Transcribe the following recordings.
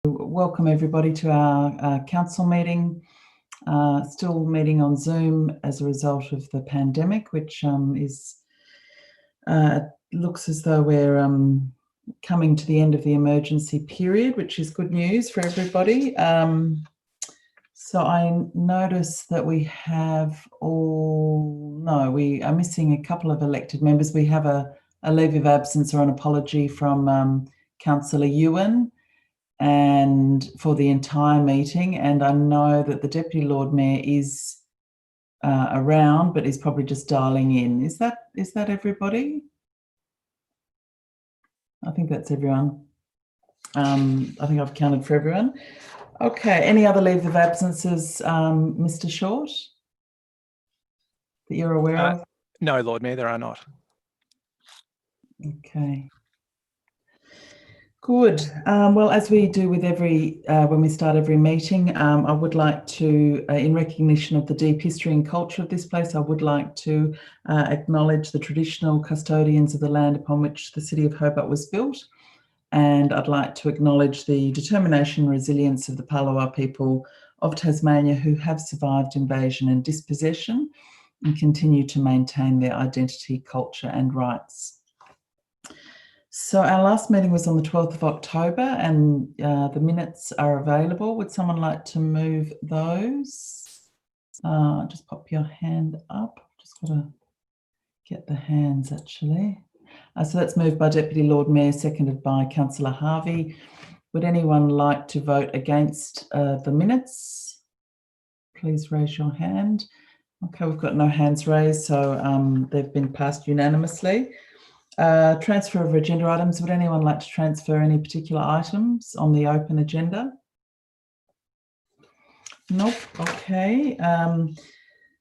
Welcome everybody to our council meeting. Still meeting on Zoom as a result of the pandemic, which looks as though we're coming to the end of the emergency period, which is good news for everybody. So I notice that we are missing a couple of elected members. We have a leave of absence or an apology from Councillor Ewan and for the entire meeting, and I know that the Deputy Lord Mayor is around, but is probably just dialing in. Is that everybody? I think that's everyone. I think I've counted for everyone. Okay, any other leave of absences, Mr. Short, that you're aware of? No, Lord Mayor, there are not. Okay. Good. Well, as we do with when we start every meeting, I would like to, in recognition of the deep history and culture of this place, I would like to acknowledge the traditional custodians of the land upon which the City of Hobart was built. And I'd like to acknowledge the determination and resilience of the Palawa people of Tasmania who have survived invasion and dispossession and continue to maintain their identity, culture and rights. So our last meeting was on the 12th of October and the minutes are available. Would someone like to move those? Just pop your hand up. Just got to get the hands actually. So that's moved by Deputy Lord Mayor, seconded by Councillor Harvey. Would anyone like to vote against the minutes? Please raise your hand. Okay, we've got no hands raised, so they've been passed unanimously. Transfer of agenda items. Would anyone like to transfer any particular items on the open agenda? Nope. Okay.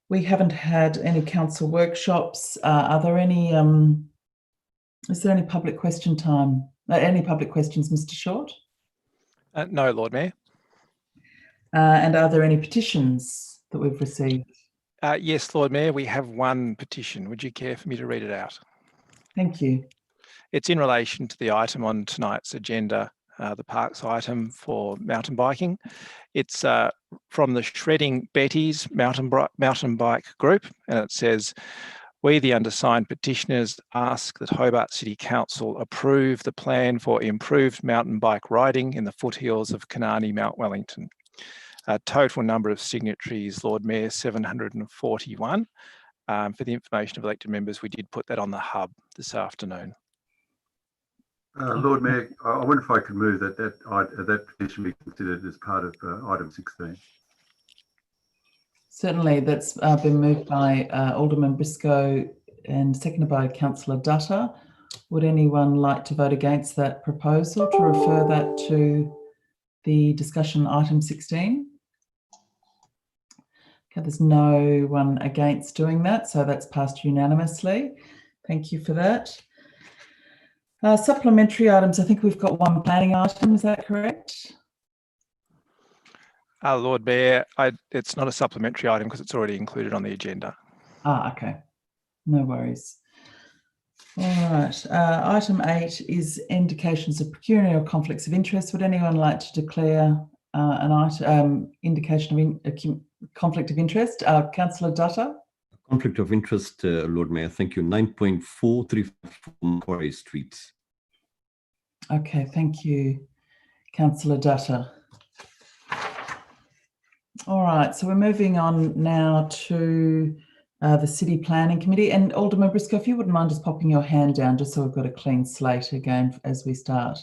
We haven't had any council workshops. Are there any? Is there any public question time? Any public questions, Mr. Short? No, Lord Mayor. And are there any petitions that we've received? Yes, Lord Mayor, we have one petition. Would you care for me to read it out? Thank you. It's in relation to the item on tonight's agenda, the parks item for mountain biking. It's from the Shredding Betty's mountain bike group, and it says, "We, the undersigned petitioners, ask that Hobart City Council approve the plan for improved mountain bike riding in the foothills of Kanani, Mount Wellington." Total number of signatories, Lord Mayor, 741. For the information of elected members, we did put that on the hub this afternoon. Lord Mayor, I wonder if I could move that petition be considered as part of item 16. Certainly, that's been moved by Alderman Briscoe and seconded by Councillor Dutta. Would anyone like to vote against that proposal to refer that to the discussion item 16? Okay, there's no one against doing that, so that's passed unanimously. Thank you for that. Supplementary items, I think we've got one planning item, is that correct? Lord Mayor, it's not a supplementary item because it's already included on the agenda. Okay, no worries. All right, item 8 is indications of pecuniary or conflicts of interest. Would anyone like to declare an item, indication of conflict of interest? Councillor Dutta? Conflict of interest, Lord Mayor, thank you. 9.434 Macquarie Street. Okay, thank you, Councillor Dutta. All right, so we're moving on now to the City Planning Committee. And Alderman Briscoe, if you wouldn't mind just popping your hand down, just so we've got a clean slate again as we start.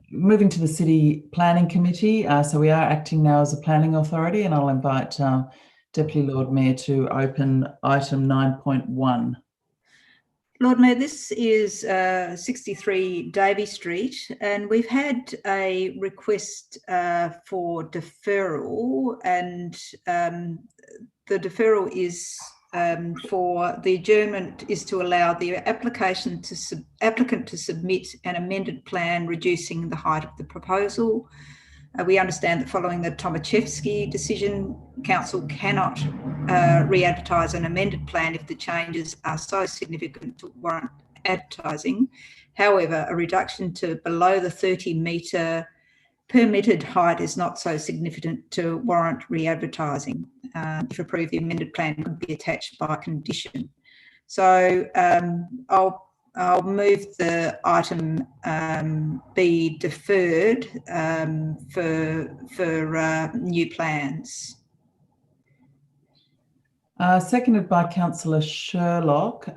Moving to the City Planning Committee. So we are acting now as a planning authority, and I'll invite Deputy Lord Mayor to open item 9.1. Lord Mayor, this is 63 Davey Street, and we've had a request for deferral, and the deferral is for the adjournment is to allow the applicant to submit an amended plan reducing the height of the proposal. We understand that following the Tomaszewski decision, Council cannot re-advertise an amended plan if the changes are so significant to warrant advertising. However, a reduction to below the 30-metre permitted height is not so significant to warrant re-advertising. If approved, the amended plan could be attached by condition. So I'll move the item be deferred for new plans. Seconded by Councillor Sherlock.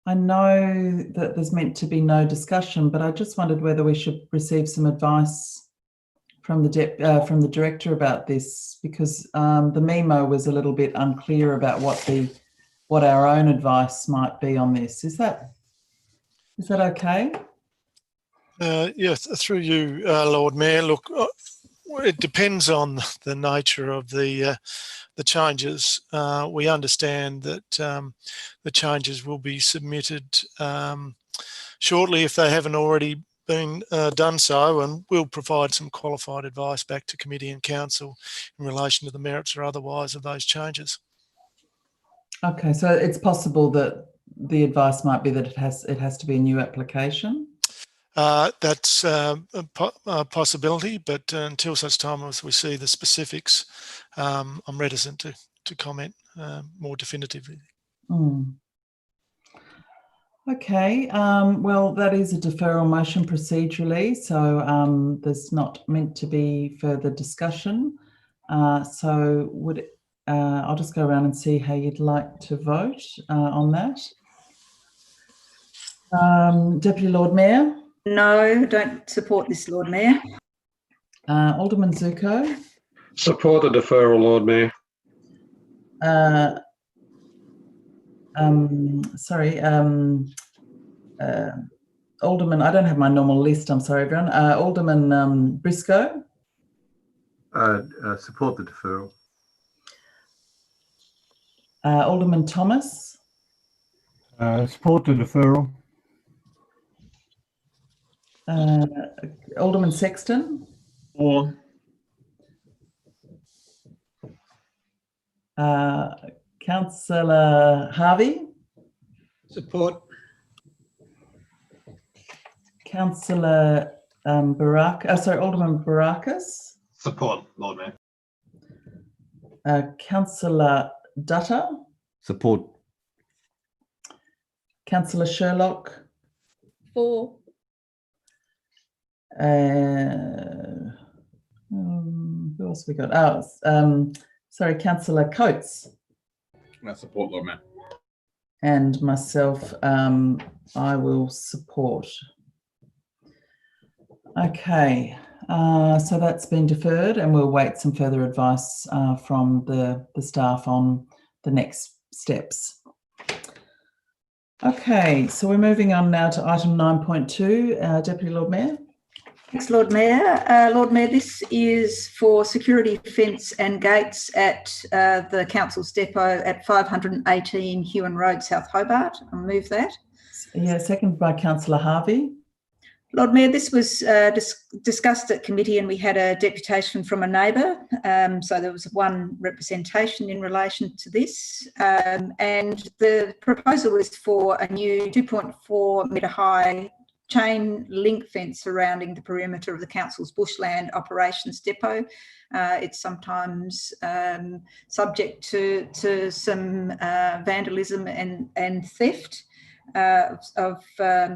I know that there's meant to be no discussion, but I just wondered whether we should receive some advice from the director about this, because the memo was a little bit unclear about what our own advice might be on this. Is that okay? Yes, through you, Lord Mayor. Look, it depends on the nature of the changes. We understand that the changes will be submitted shortly if they haven't already been done so, and we'll provide some qualified advice back to committee and council in relation to the merits or otherwise of those changes. Okay, so it's possible that the advice might be that it has to be a new application? That's a possibility, but until such time as we see the specifics, I'm reticent to comment more definitively. Okay, well, that is a deferral motion procedurally, so there's not meant to be further discussion. So I'll just go around and see how you'd like to vote on that. Deputy Lord Mayor? No, don't support this, Lord Mayor. Alderman Zuko? Support the deferral, Lord Mayor. Alderman, I don't have my normal list, I'm sorry, everyone. Alderman Briscoe? Support the deferral. Alderman Thomas? Support the deferral. Alderman Sexton? Or. Councillor Harvey? Support. Councillor Alderman Barakas? Support, Lord Mayor. Councillor Dutta? Support. Councillor Sherlock? For. Who else have we got? Sorry, Councillor Coates. I support, Lord Mayor. And myself, I will support. Okay, so that's been deferred, and we'll wait some further advice from the staff on the next steps. Okay, so we're moving on now to item 9.2, Deputy Lord Mayor. Thanks, Lord Mayor. Lord Mayor, this is for security fence and gates at the Council's depot at 518 Hewan Road, South Hobart. I'll move that. Yeah, seconded by Councillor Harvey. Lord Mayor, this was discussed at committee, and we had a deputation from a neighbour. So there was one representation in relation to this. And the proposal is for a new 2.4 metre high chain link fence surrounding the perimeter of the council's bushland operations depot. It's sometimes subject to some vandalism and theft of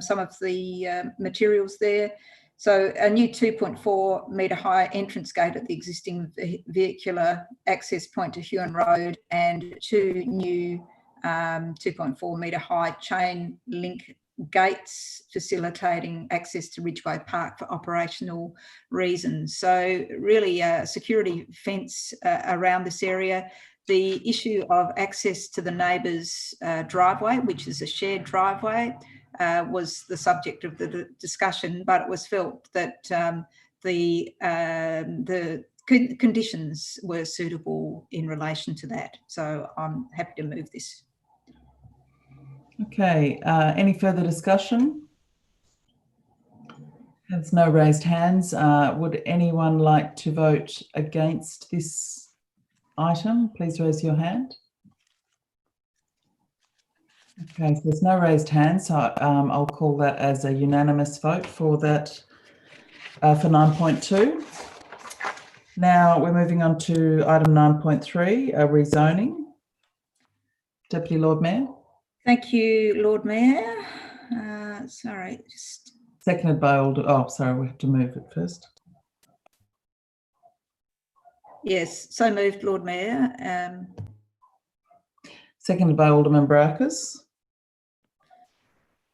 some of the materials there. So a new 2.4 metre high entrance gate at the existing vehicular access point to Hewan Road, and two new 2.4 metre high chain link gates facilitating access to Ridgeway Park for operational reasons. So really a security fence around this area. The issue of access to the neighbour's driveway, which is a shared driveway, was the subject of the discussion, but it was felt that the conditions were suitable in relation to that. So I'm happy to move this. Okay, any further discussion? There's no raised hands. Would anyone like to vote against this item? Please raise your hand. Okay, so there's no raised hands, so I'll call that as a unanimous vote for that, for 9.2. Now we're moving on to item 9.3, rezoning. Deputy Lord Mayor. Thank you, Lord Mayor. Sorry, just Seconded by oh, sorry, we have to move it first. yes, so moved, Lord Mayor. Seconded by Alderman Barrakas.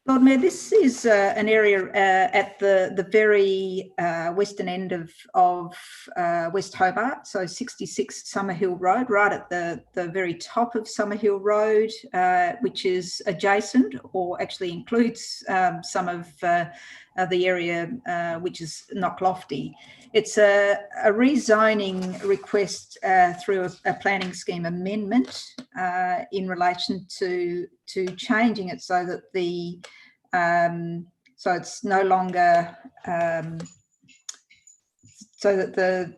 Lord Mayor, this is an area at the very western end of West Hobart, so 66 Summerhill Road, right at the very top of Summerhill Road, which is adjacent or actually includes some of the area which is Knocklofty. It's a rezoning request through a planning scheme amendment in relation to changing it so that the so it's no longer so that the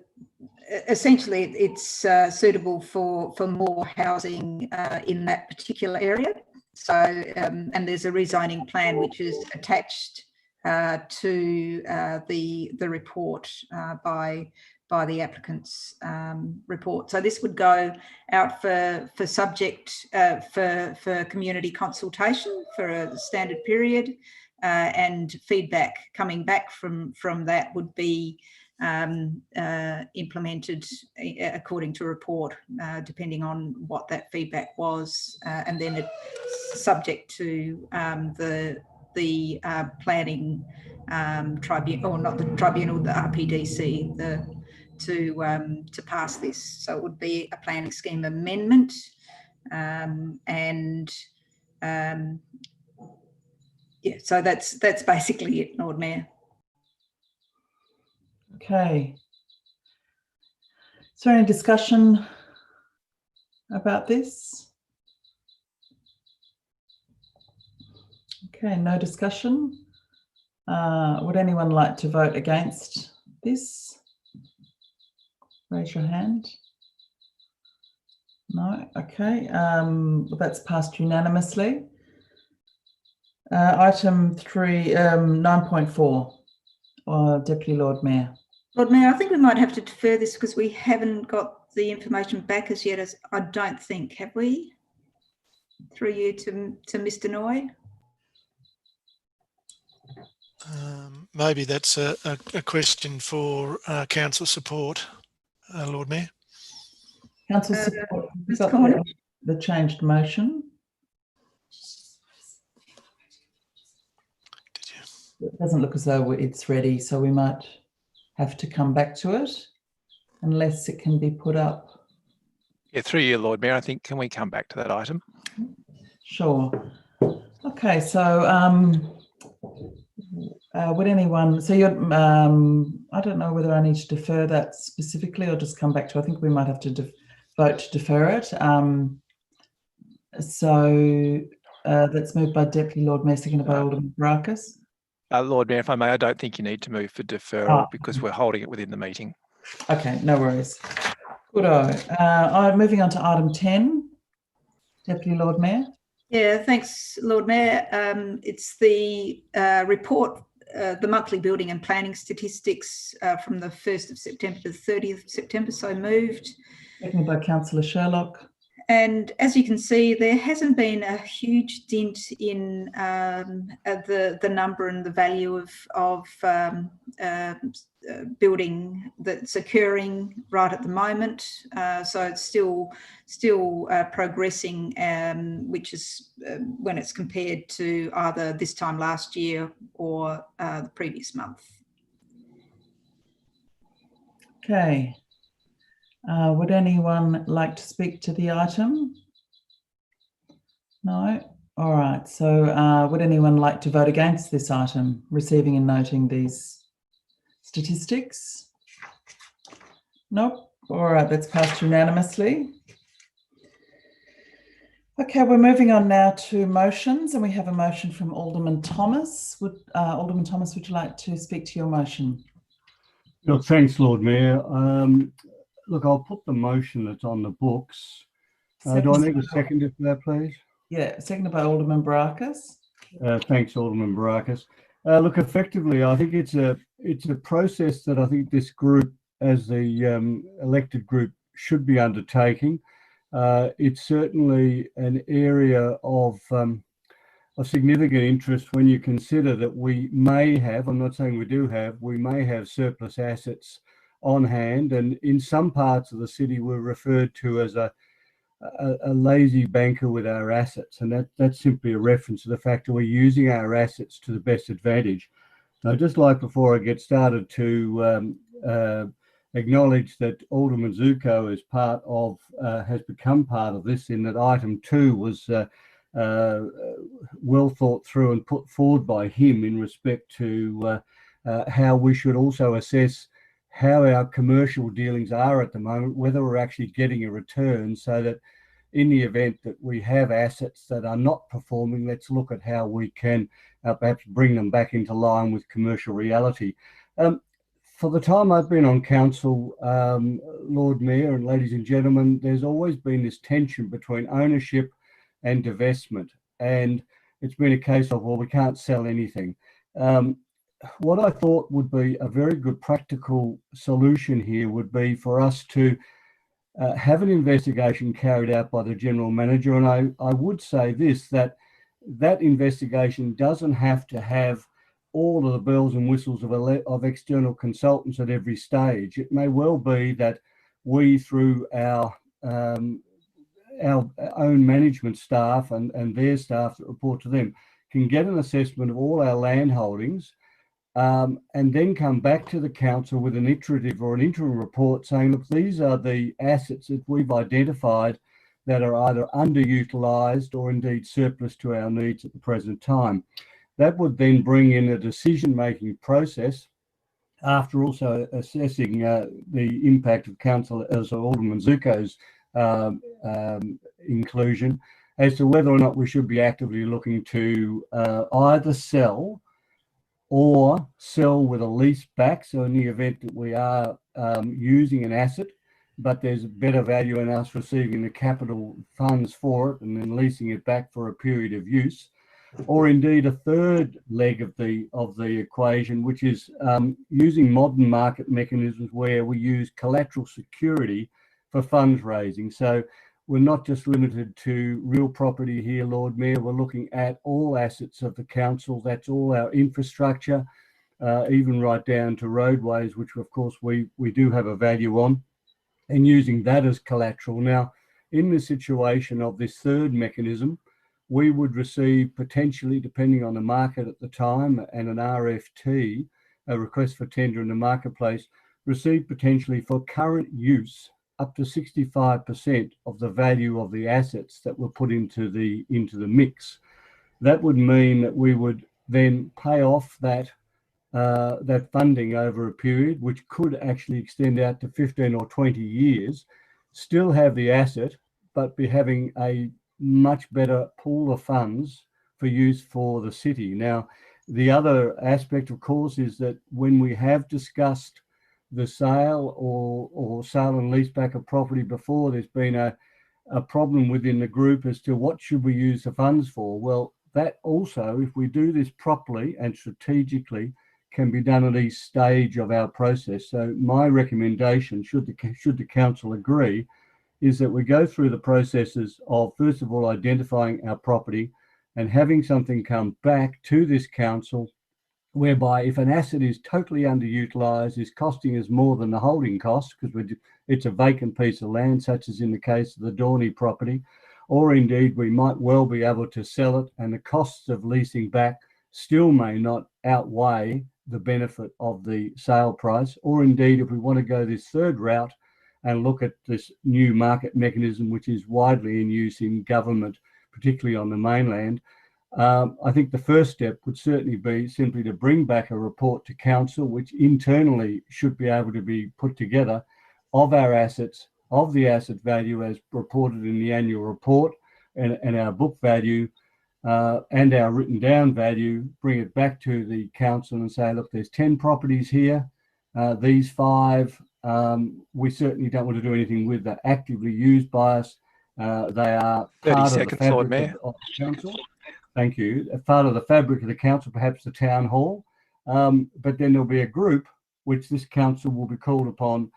essentially it's suitable for more housing in that particular area. So and there's a rezoning plan which is attached to the report by the applicant's report. So this would go out for subject for community consultation for a standard period, and feedback coming back from that would be implemented according to report, depending on what that feedback was, and then it's subject to the planning tribunal, or not the tribunal, the RPDC, to pass this. So it would be a planning scheme amendment, and yeah, so that's basically it, Lord Mayor. Okay. Is there any discussion about this? Okay, no discussion. Would anyone like to vote against this? Raise your hand. No, okay, that's passed unanimously. Item 3, 9.4, Deputy Lord Mayor. Lord Mayor, I think we might have to defer this because we haven't got the information back as yet, as I don't think, have we? Through you to Mr. Noy. Maybe that's a question for council support, Lord Mayor. Council support, Mr. Corner. The changed motion. Did you? It doesn't look as though it's ready, so we might have to come back to it unless it can be put up. Yeah, through you, Lord Mayor, I think, can we come back to that item? Sure. Okay, so would anyone, so you're, I don't know whether I need to defer that specifically or just come back to, I think we might have to vote to defer it. So that's moved by Deputy Lord Mayor, seconded by Alderman Barrakas. Lord Mayor, if I may, I don't think you need to move for deferral because we're holding it within the meeting. Okay, no worries. Good-o. Moving on to item 10, Deputy Lord Mayor. Yeah, thanks, Lord Mayor. It's the report, the monthly building and planning statistics from the 1st of September to the 30th of September, so moved. Seconded by Councillor Sherlock. And as you can see, there hasn't been a huge dent in the number and the value of building that's occurring right at the moment. So it's still progressing, which is when it's compared to either this time last year or the previous month. Okay. Would anyone like to speak to the item? No? All right. So would anyone like to vote against this item, receiving and noting these statistics? Nope. All right. That's passed unanimously. Okay, we're moving on now to motions, and we have a motion from Alderman Thomas. Alderman Thomas, would you like to speak to your motion? Look, thanks, Lord Mayor. Look, I'll put the motion that's on the books. Do I need a seconder for that, please? Yeah, seconded by Alderman Barakis. Thanks, Alderman Barakis. Look, effectively, I think it's a process that I think this group, as the elected group, should be undertaking. It's certainly an area of significant interest when you consider that we may have, I'm not saying we do have, we may have surplus assets on hand, and in some parts of the city we're referred to as a lazy banker with our assets, and that's simply a reference to the fact that we're using our assets to the best advantage. I'd just like, before I get started, to acknowledge that Alderman Zuko is part of, has become part of this, in that item 2 was well thought through and put forward by him in respect to how we should also assess how our commercial dealings are at the moment, whether we're actually getting a return, so that in the event that we have assets that are not performing, let's look at how we can perhaps bring them back into line with commercial reality. For the time I've been on council, Lord Mayor and ladies and gentlemen, there's always been this tension between ownership and divestment, and it's been a case of, well, we can't sell anything. What I thought would be a very good practical solution here would be for us to have an investigation carried out by the General Manager, and I would say this, that investigation doesn't have to have all of the bells and whistles of external consultants at every stage. It may well be that we, through our own management staff and their staff that report to them, can get an assessment of all our land holdings, and then come back to the council with an iterative or an interim report saying, look, these are the assets that we've identified that are either underutilised or indeed surplus to our needs at the present time. That would then bring in a decision-making process, after also assessing the impact of Council as Alderman Zuko's inclusion, as to whether or not we should be actively looking to either sell or sell with a lease back. So in the event that we are using an asset, but there's better value in us receiving the capital funds for it and then leasing it back for a period of use, or indeed a third leg of the equation, which is using modern market mechanisms where we use collateral security for funds raising. So we're not just limited to real property here, Lord Mayor. We're looking at all assets of the council. That's all our infrastructure, even right down to roadways, which of course we do have a value on, and using that as collateral. Now, in the situation of this third mechanism, we would receive potentially, depending on the market at the time, and an RFT, a request for tender in the marketplace, receive potentially for current use up to 65% of the value of the assets that were put into the mix. That would mean that we would then pay off that funding over a period, which could actually extend out to 15 or 20 years, still have the asset, but be having a much better pool of funds for use for the city. Now, the other aspect, of course, is that when we have discussed the sale or sale and lease back of property before, there's been a problem within the group as to what should we use the funds for. Well, that also, if we do this properly and strategically, can be done at each stage of our process. So my recommendation, should the council agree, is that we go through the processes of, first of all, identifying our property and having something come back to this council, whereby if an asset is totally underutilised, is costing us more than the holding costs, because it's a vacant piece of land, such as in the case of the Dorney property, or indeed we might well be able to sell it and the costs of leasing back still may not outweigh the benefit of the sale price, or indeed if we want to go this third route and look at this new market mechanism, which is widely in use in government, particularly on the mainland. I think the first step would certainly be simply to bring back a report to council, which internally should be able to be put together, of our assets, of the asset value as reported in the annual report, and our book value, and our written down value, bring it back to the council and say, look, there's 10 properties here. These 5, we certainly don't want to do anything with, that actively used by us. They are 30 part of the seconds, Lord fabric Mayor. of the council. Thank you. A part of the fabric of the council, perhaps the town hall. But then there'll be a group which this council will be called upon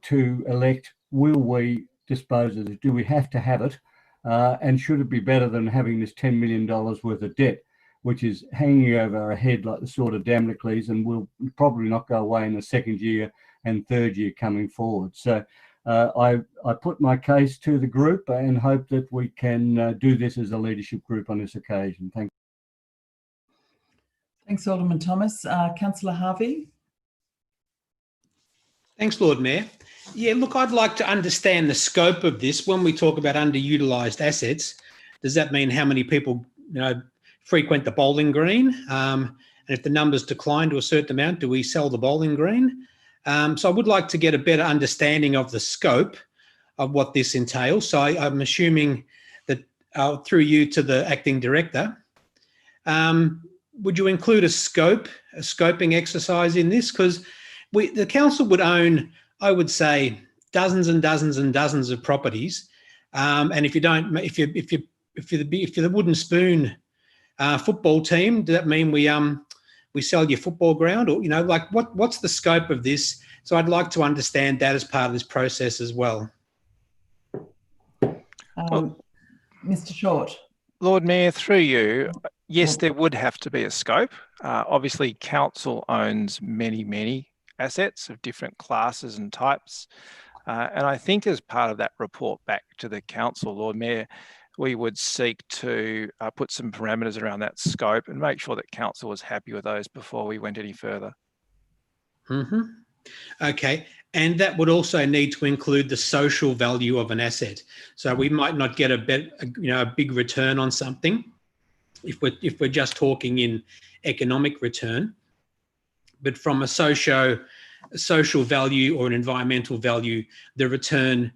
to elect. Will we dispose of it? Do we have to have it? And should it be better than having this $10 million worth of debt, which is hanging over our head like the sword of Damocles, and will probably not go away in the second year and third year coming forward. So I put my case to the group and hope that we can do this as a leadership group on this occasion. Thank you. Thanks, Alderman Thomas. Councillor Harvey. Thanks, Lord Mayor. Yeah, look, I'd like to understand the scope of this. When we talk about underutilised assets, does that mean how many people, frequent the bowling green? And if the numbers decline to a certain amount, do we sell the bowling green? So I would like to get a better understanding of the scope of what this entails. So I'm assuming that through you to the acting director, would you include a scoping exercise in this? Because the council would own, I would say, dozens and dozens and dozens of properties. And if you're the Wooden Spoon football team, does that mean we sell your football ground? Or what's the scope of this? So I'd like to understand that as part of this process as well. Mr. Short. Lord Mayor, through you, yes, there would have to be a scope. Obviously, council owns many assets of different classes and types. And I think as part of that report back to the council, Lord Mayor, we would seek to put some parameters around that scope and make sure that council was happy with those before we went any further. Mm-hmm. Okay. And that would also need to include the social value of an asset. So we might not get a big return on something if we're just talking in economic return, but from a social value or an environmental value, the return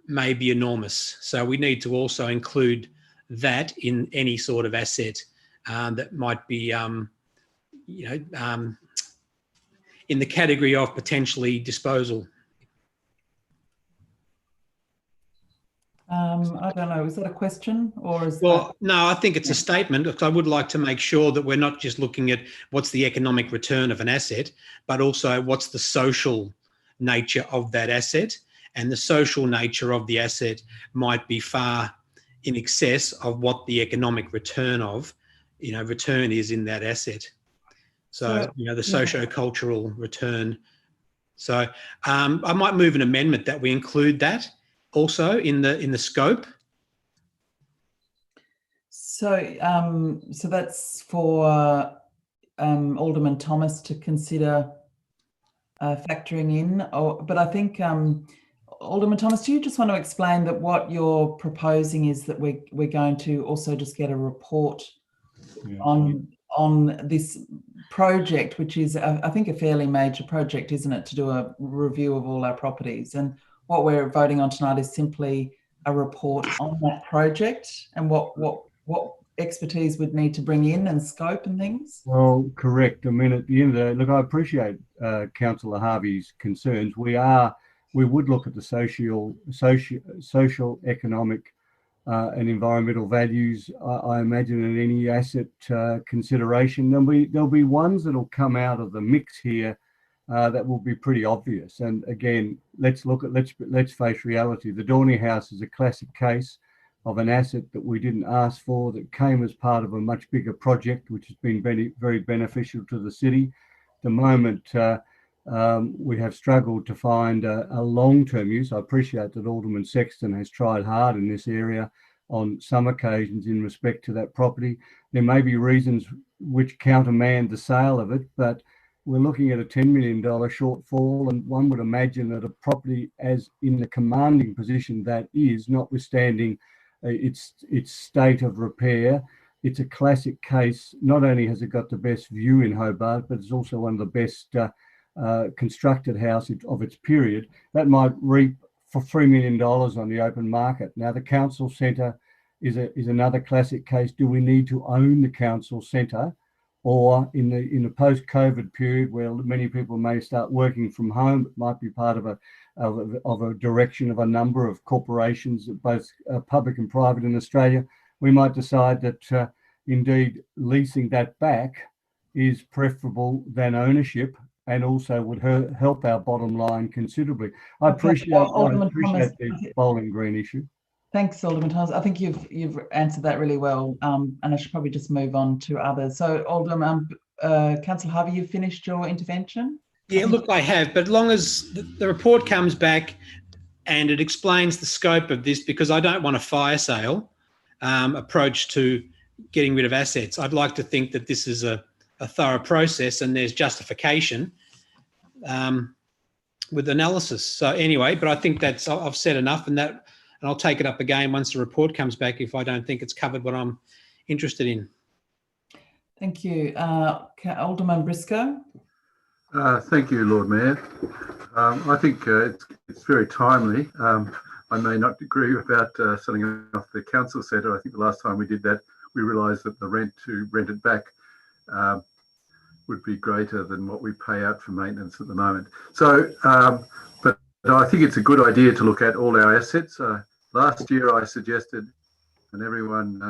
may be enormous. So we need to also include that in any sort of asset that might be, in the category of potentially disposal. I don't know, is that a question or is no, I think it's a statement, because I would like to make sure that we're not just looking at what's the economic return of an asset, but also what's the social nature of that asset. And the social nature of the asset might be far in excess of what the economic return is in that asset. So, the socio-cultural return. So I might move an amendment that we include that also in the scope. So that's for Alderman Thomas to consider factoring in. But I think Alderman Thomas, do you just want to explain that what you're proposing is that we're going to also just get a report on this project, which is I think a fairly major project, isn't it, to do a review of all our properties? And what we're voting on tonight is simply a report on that project and what expertise would need to bring in and scope and things. Well, correct. I mean, at the end of the day, look, I appreciate Councillor Harvey's concerns. We would look at the social, economic and environmental values, I imagine, in any asset consideration. There'll be ones that'll come out of the mix here that will be pretty obvious. And again, let's face reality. The Dorney House is a classic case of an asset that we didn't ask for, that came as part of a much bigger project, which has been very, very beneficial to the city. At the moment, we have struggled to find a long-term use. I appreciate that Alderman Sexton has tried hard in this area on some occasions in respect to that property. There may be reasons which countermand the sale of it, but we're looking at a $10 million shortfall, and one would imagine that a property as in the commanding position that is, notwithstanding its state of repair, it's a classic case. Not only has it got the best view in Hobart, but it's also one of the best constructed house of its period. That might reap for $3 million on the open market. Now, the council centre is another classic case. Do we need to own the council centre or in the post-COVID period where many people may start working from home, it might be part of a direction of a number of corporations, both public and private in Australia. We might decide that indeed leasing that back is preferable than ownership, and also would help our bottom line considerably. I appreciate the Bowling Green issue. Thanks, Alderman Thomas. I think you've answered that really well, and I should probably just move on to others. So, Alderman, Councillor Harvey, you've finished your intervention? Yeah, look, I have, but long as the report comes back and it explains the scope of this, because I don't want a fire sale approach to getting rid of assets. I'd like to think that this is a thorough process and there's justification with analysis. So anyway, but I think I've said enough, and I'll take it up again once the report comes back if I don't think it's covered what I'm interested in. Thank you. Alderman Briscoe. Thank you, Lord Mayor. I think it's very timely. I may not agree about selling off the council centre. I think the last time we did that, we realised that the rent to rent it back would be greater than what we pay out for maintenance at the moment. So, but I think it's a good idea to look at all our assets. Last year I suggested, and everyone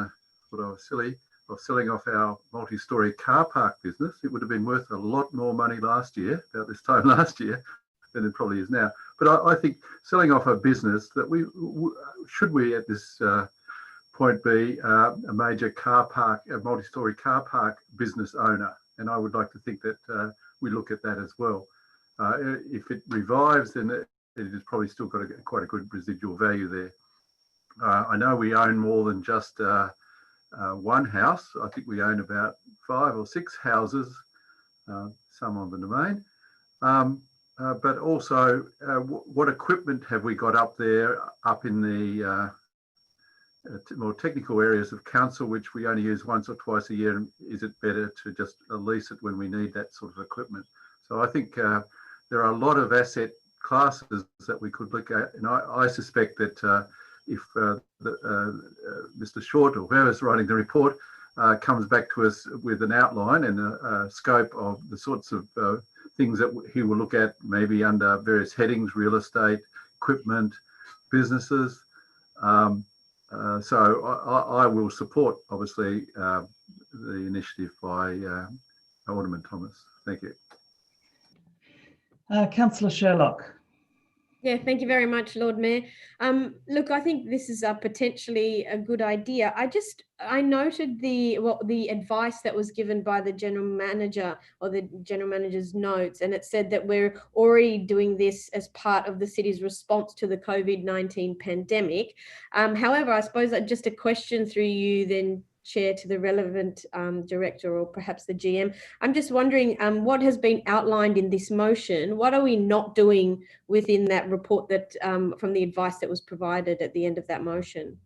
thought I was silly, of selling off our multi-storey car park business. It would have been worth a lot more money last year, about this time last year, than it probably is now. But I think selling off a business that should we at this point be a major car park, a multi-storey car park business owner. And I would like to think that we look at that as well. If it revives, then it has probably still got quite a good residual value there. I know we own more than just one house. I think we own about 5 or 6 houses, some on the domain. But also, what equipment have we got up there, up in the more technical areas of council, which we only use once or twice a year? And is it better to just lease it when we need that sort of equipment? So I think there are a lot of asset classes that we could look at, and I suspect that if Mr. Short or whoever's writing the report comes back to us with an outline and a scope of the sorts of things that he will look at, maybe under various headings: real estate, equipment, businesses. So I will support, obviously, the initiative by Alderman Thomas. Thank you. Councillor Sherlock. Yeah, thank you very much, Lord Mayor. Look, I think this is potentially a good idea. I noted the advice that was given by the general manager, or the general manager's notes, and it said that we're already doing this as part of the city's response to the COVID-19 pandemic. However, I suppose just a question through you then, Chair, to the relevant director or perhaps the GM. I'm just wondering what has been outlined in this motion. What are we not doing within that report that from the advice that was provided at the end of that motion?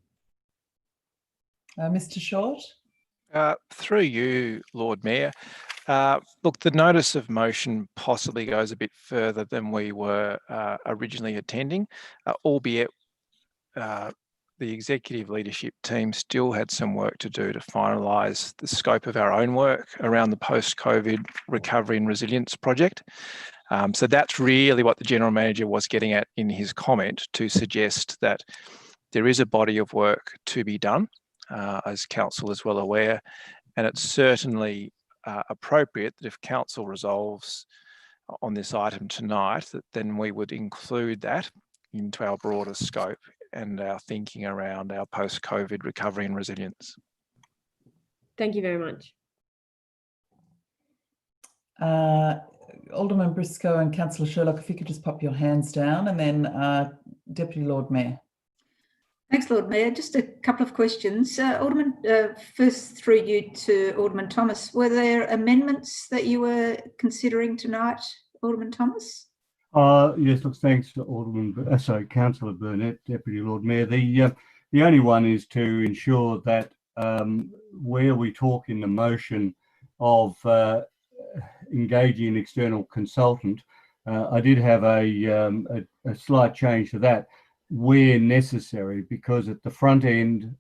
Mr. Short? Through you, Lord Mayor. Look, the notice of motion possibly goes a bit further than we were originally intending, albeit the executive leadership team still had some work to do to finalise the scope of our own work around the post-COVID recovery and resilience project. So that's really what the General Manager was getting at in his comment, to suggest that there is a body of work to be done, as Council is well aware, and it's certainly appropriate that if Council resolves on this item tonight, that then we would include that into our broader scope and our thinking around our post-COVID recovery and resilience. Thank you very much. Alderman Briscoe and Councillor Sherlock, if you could just pop your hands down, and then Deputy Lord Mayor. Thanks, Lord Mayor. Just a couple of questions. Alderman, first through you to Alderman Thomas. Were there amendments that you were considering tonight, Alderman Thomas? Yes, look, thanks, Councillor Burnett, Deputy Lord Mayor. The only one is to ensure that where we talk in the motion of engaging an external consultant, I did have a slight change to that, where necessary, because at the front end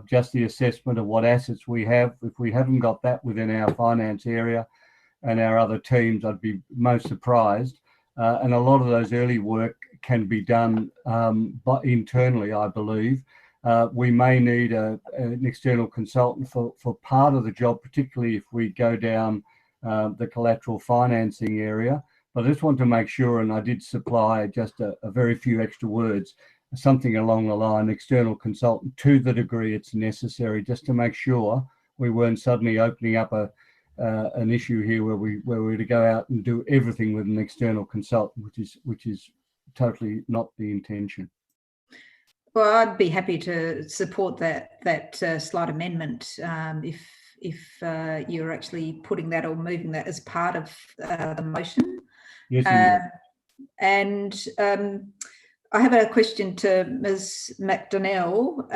just the assessment of what assets we have. If we haven't got that within our finance area and our other teams, I'd be most surprised. And a lot of those early work can be done but internally, I believe. We may need an external consultant for part of the job, particularly if we go down the collateral financing area. But I just want to make sure, and I did supply just a very few extra words, something along the line, external consultant to the degree it's necessary, just to make sure we weren't suddenly opening up an issue here where we were to go out and do everything with an external consultant, which is totally not the intention. Well, I'd be happy to support that slight amendment if you're actually putting that or moving that as part of the motion. Yes, and I have a question to Ms. McDonnell.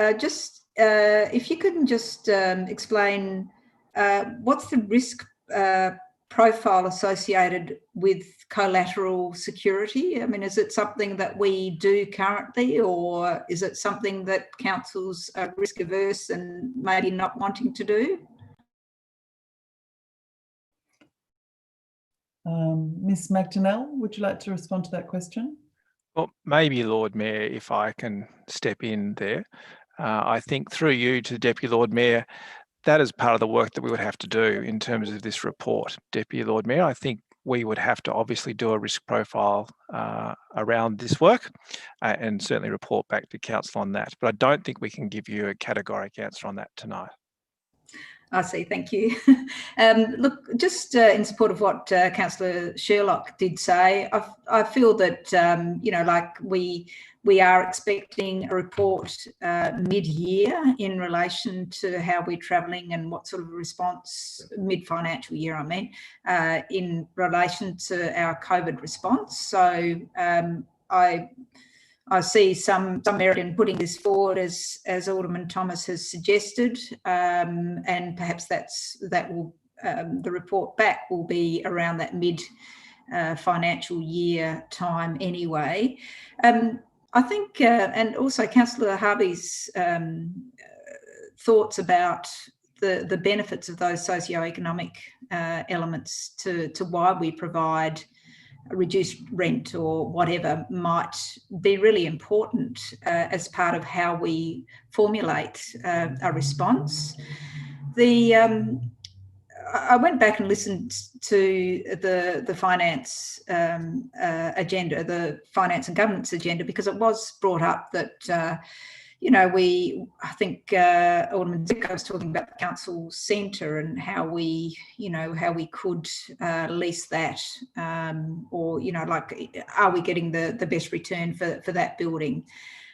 If you could just explain what's the risk profile associated with collateral security? I mean, is it something that we do currently, or is it something that councils are risk averse and maybe not wanting to do? Ms. McDonnell, would you like to respond to that question? Well, maybe, Lord Mayor, if I can step in there. I think through you to the Deputy Lord Mayor, that is part of the work that we would have to do in terms of this report. Deputy Lord Mayor, I think we would have to obviously do a risk profile around this work and certainly report back to Council on that. But I don't think we can give you a categoric answer on that tonight. I see, thank you. Look, just in support of what Councillor Sherlock did say, I feel that, like we are expecting a report mid-year in relation to how we're travelling and what sort of response, mid-financial year I mean, in relation to our COVID response. So I see some merit in putting this forward, as Alderman Thomas has suggested, and perhaps that will the report back will be around that mid financial year time anyway. I think, and also Councillor Harvey's thoughts about the benefits of those socioeconomic elements to why we provide reduced rent or whatever might be really important as part of how we formulate a response. I went back and listened to the finance agenda, the finance and governance agenda, because it was brought up that I think Alderman Zico was talking about the council centre and how we could lease that, or are we getting the best return for that building?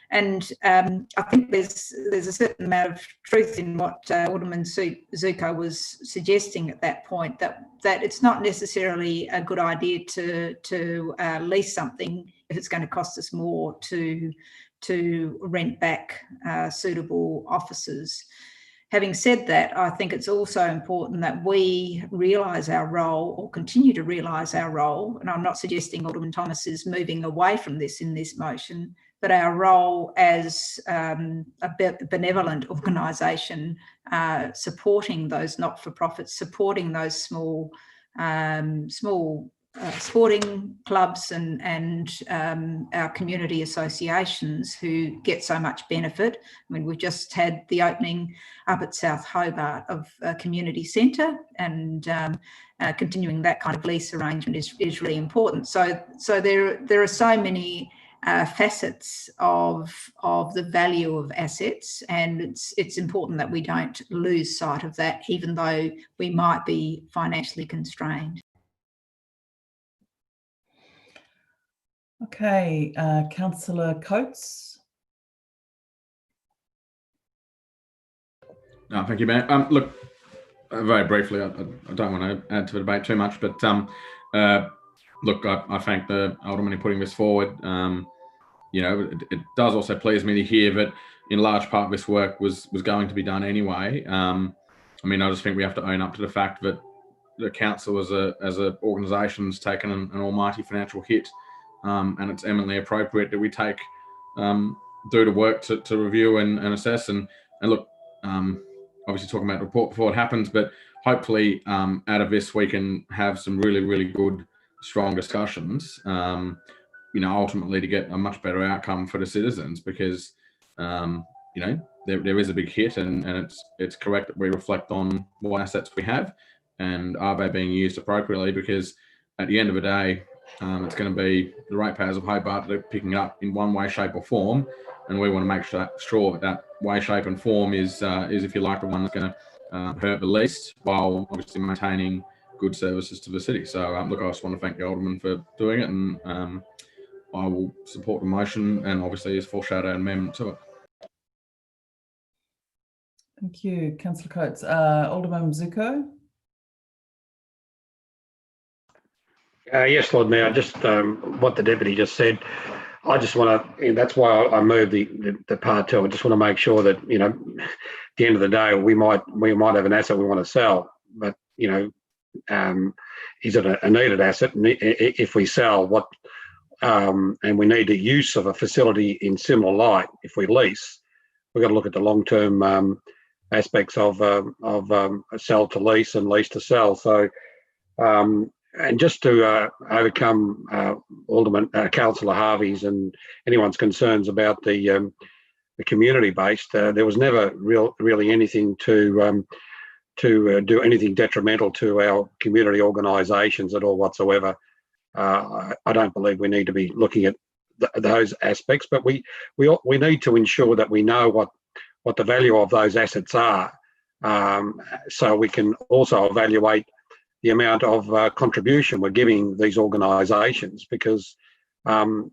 And I think there's a certain amount of truth in what Alderman Zico was suggesting at that point, that it's not necessarily a good idea to lease something if it's going to cost us more to rent back suitable offices. Having said that, I think it's also important that we realise our role, or continue to realise our role, and I'm not suggesting Alderman Thomas is moving away from this in this motion, but our role as a benevolent organisation supporting those not-for-profits, supporting those small sporting clubs and our community associations who get so much benefit. I mean, we've just had the opening up at South Hobart of a community centre, and continuing that kind of lease arrangement is really important. So there are so many facets of the value of assets, and it's important that we don't lose sight of that, even though we might be financially constrained. Okay, Councillor Coates. No, thank you, Mayor. Look, very briefly, I don't want to add to the debate too much, but look, I thank the Alderman in putting this forward. It does also please me to hear that in large part this work was going to be done anyway. I just think we have to own up to the fact that the council as a organisation has taken an almighty financial hit. And it's eminently appropriate that we do the work to review and assess. And and look, obviously talking about the report before it happens, but hopefully out of this we can have some really, really good, strong discussions, ultimately to get a much better outcome for the citizens, because, there is a big hit, and it's correct that we reflect on what assets we have and are they being used appropriately, because at the end of the day, it's going to be the ratepayers of Hobart that are picking it up in one way, shape or form. And we want to make sure that way, shape and form is, if you like, the one that's going to hurt the least, while obviously maintaining good services to the city. So look, I just want to thank the Alderman for doing it, and I will support the motion, and obviously his foreshadowed amendment to it. Thank you, Councillor Coates. Alderman Zuko. Yes, Lord Mayor, just what the Deputy just said, I just want to, that's why I moved the part 2. I just want to make sure that, at the end of the day, we might have an asset we want to sell, but, is it a needed asset? If we sell and we need the use of a facility in similar light, if we lease, we've got to look at the long-term aspects of sell to lease and lease to sell. So, and just to overcome Councillor Harvey's and anyone's concerns about the community-based, there was never really anything to do anything detrimental to our community organisations at all whatsoever. I don't believe we need to be looking at those aspects, but we need to ensure that we know what the value of those assets are, so we can also evaluate the amount of contribution we're giving these organisations, because we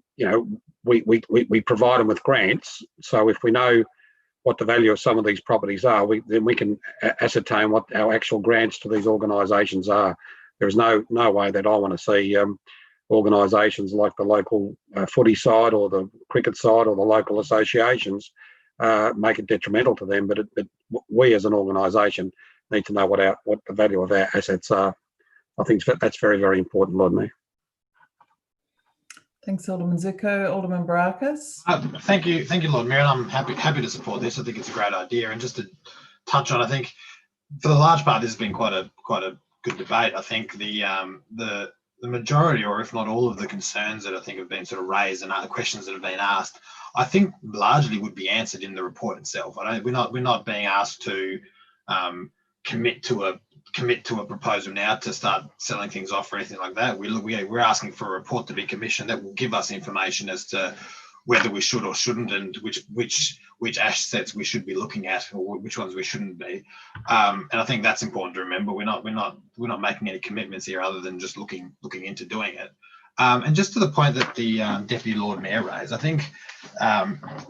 provide them with grants. So if we know what the value of some of these properties are, then we can ascertain what our actual grants to these organisations are. There's no way that I want to see organisations like the local footy side or the cricket side or the local associations make it detrimental to them. But we as an organisation need to know what the value of our assets are. I think that's very, very important, Lord Mayor. Thanks, Alderman Zuko. Alderman Barakas. Thank you, Lord Mayor. I'm happy to support this. I think it's a great idea. And just to touch on, I think for the large part, this has been quite a good debate. I think the majority, or if not all of the concerns that I think have been sort of raised and other questions that have been asked, I think largely would be answered in the report itself. We're not being asked to commit to a proposal now to start selling things off or anything like that. We're asking for a report to be commissioned that will give us information as to whether we should or shouldn't, and which assets we should be looking at, or which ones we shouldn't be. And I think that's important to remember. We're not making any commitments here other than just looking into doing it. And just to the point that the Deputy Lord Mayor raised, I think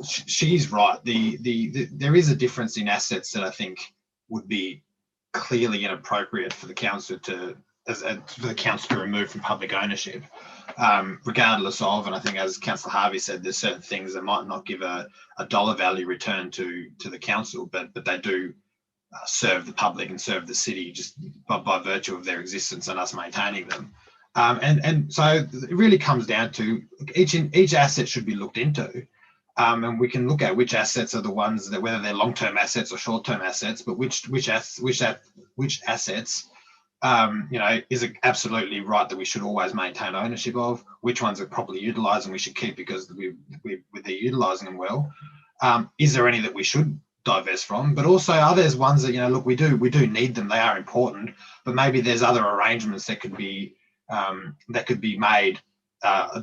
she's right. There is a difference in assets that I think would be clearly inappropriate for the council to remove from public ownership, regardless of, and I think as Councillor Harvey said, there's certain things that might not give a dollar value return to the council, but they do serve the public and serve the city just by virtue of their existence and us maintaining them. And so it really comes down to each asset should be looked into. And we can look at which assets are the ones that, whether they're long-term assets or short-term assets, but which assets, is it absolutely right that we should always maintain ownership of? Which ones are properly utilised and we should keep because they're utilising them well? Is there any that we should divest from? But also, are there ones that look, we do need them; they are important, but maybe there's other arrangements that could be made.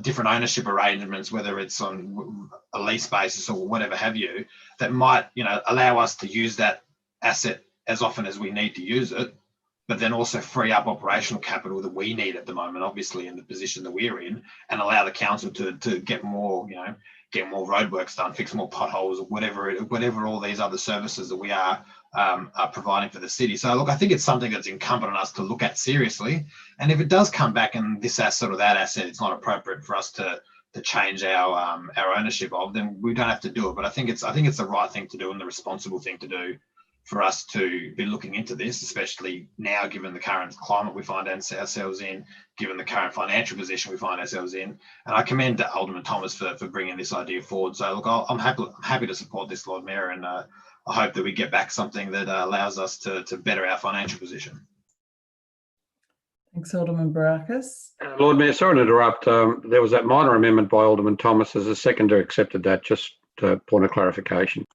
Different ownership arrangements, whether it's on a lease basis or whatever have you, that might allow us to use that asset as often as we need to use it, but then also free up operational capital that we need at the moment, obviously in the position that we're in, and allow the council to get more roadworks done, fix more potholes, or whatever all these other services that we are providing for the city. So look, I think it's something that's incumbent on us to look at seriously. And if it does come back and this asset or that asset, it's not appropriate for us to change our ownership of, then we don't have to do it. But I think it's the right thing to do and the responsible thing to do for us to be looking into this, especially now, given the current climate we find ourselves in, given the current financial position we find ourselves in. And I commend Alderman Thomas for bringing this idea forward. So look, I'm happy to support this, Lord Mayor, and I hope that we get back something that allows us to better our financial position. Thanks, Alderman Barakis. Lord Mayor, sorry to interrupt. There was that minor amendment by Alderman Thomas. As a seconder accepted that, just a point of clarification.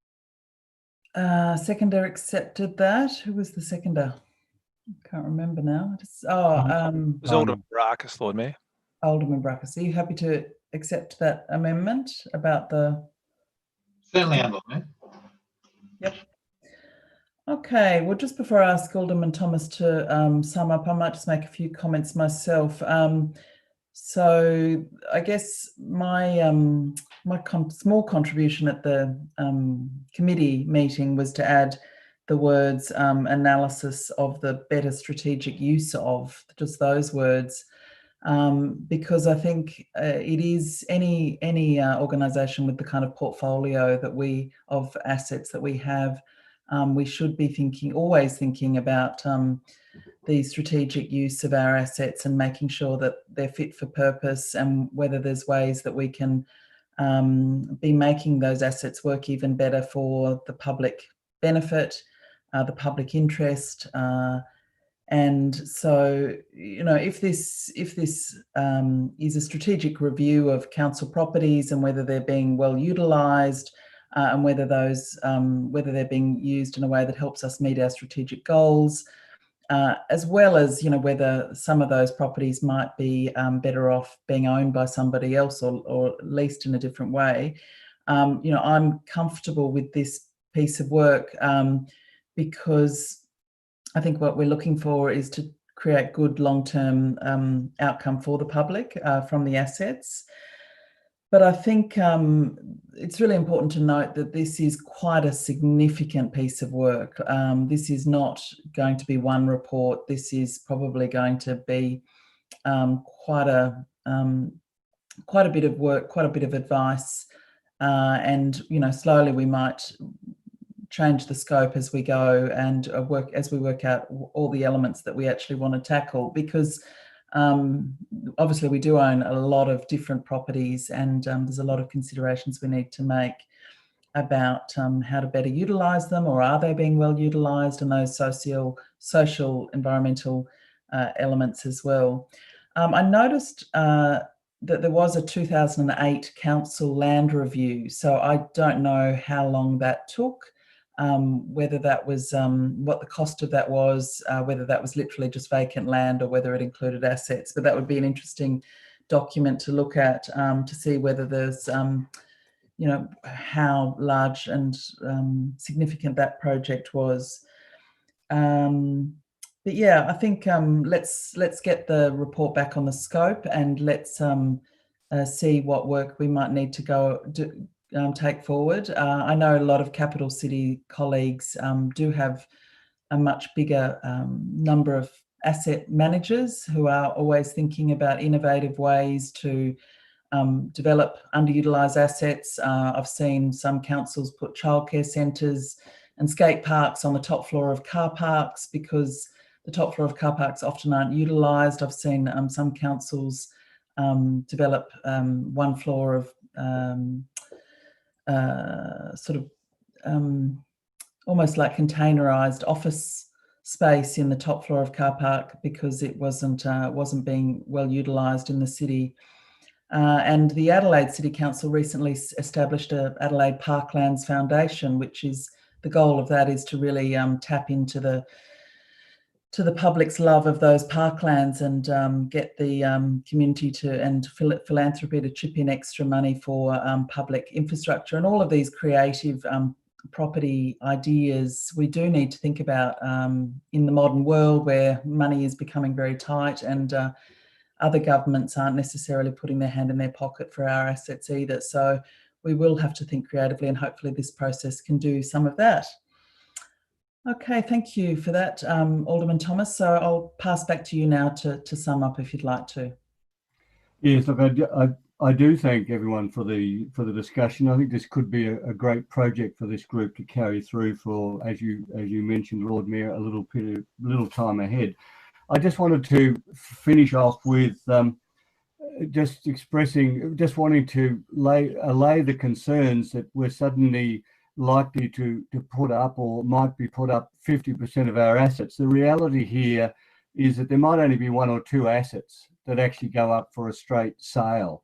Seconder accepted that. Who was the seconder? Can't remember now. It was Alderman Barakis, Lord Mayor. Alderman Barakis. Are you happy to accept that amendment about the... Certainly, Lord Mayor. Yep. Okay, well, just before I ask Alderman Thomas to sum up, I might just make a few comments myself. So I guess my small contribution at the committee meeting was to add the words analysis of the better strategic use of, just those words, because I think it is any organisation with the kind of portfolio that of assets that we have, we should be always thinking about the strategic use of our assets and making sure that they're fit for purpose, and whether there's ways that we can be making those assets work even better for the public benefit, the public interest. And so, if this is a strategic review of council properties and whether they're being well utilised, and whether they're being used in a way that helps us meet our strategic goals, as well as whether some of those properties might be better off being owned by somebody else or leased in a different way. I'm comfortable with this piece of work because I think what we're looking for is to create good long-term outcome for the public from the assets. But I think it's really important to note that this is quite a significant piece of work. This is not going to be one report. This is probably going to be quite a bit of work, quite a bit of advice, and slowly we might change the scope as we go and we work out all the elements that we actually want to tackle, because obviously we do own a lot of different properties, and there's a lot of considerations we need to make about how to better utilise them, or are they being well utilised, and those social, environmental elements as well. I noticed that there was a 2008 council land review, so I don't know how long that took. Whether that was what the cost of that was, whether that was literally just vacant land or whether it included assets. But that would be an interesting document to look at to see whether there's, how large and significant that project was. But yeah, I think let's get the report back on the scope, and let's see what work we might need to take forward. I know a lot of capital city colleagues do have a much bigger number of asset managers who are always thinking about innovative ways to develop underutilised assets. I've seen some councils put childcare centres and skate parks on the top floor of car parks because the top floor of car parks often aren't utilised. I've seen some councils develop one floor of almost like containerized office space in the top floor of car park because it wasn't being well utilised in the city. And the Adelaide City Council recently established a Adelaide Parklands Foundation, which is the goal of that is to really tap into the public's love of those parklands and get the community and philanthropy to chip in extra money for public infrastructure. And all of these creative property ideas we do need to think about in the modern world where money is becoming very tight and other governments aren't necessarily putting their hand in their pocket for our assets either. So we will have to think creatively, and hopefully this process can do some of that. Okay, thank you for that, Alderman Thomas. So I'll pass back to you now to sum up if you'd like to. Yes, look, I do thank everyone for the discussion. I think this could be a great project for this group to carry through for, as you mentioned, Lord Mayor, a little time ahead. I just wanted to finish off with just wanting to allay the concerns that we're suddenly likely to put up, or might be put up, 50% of our assets. The reality here is that there might only be 1 or 2 assets that actually go up for a straight sale.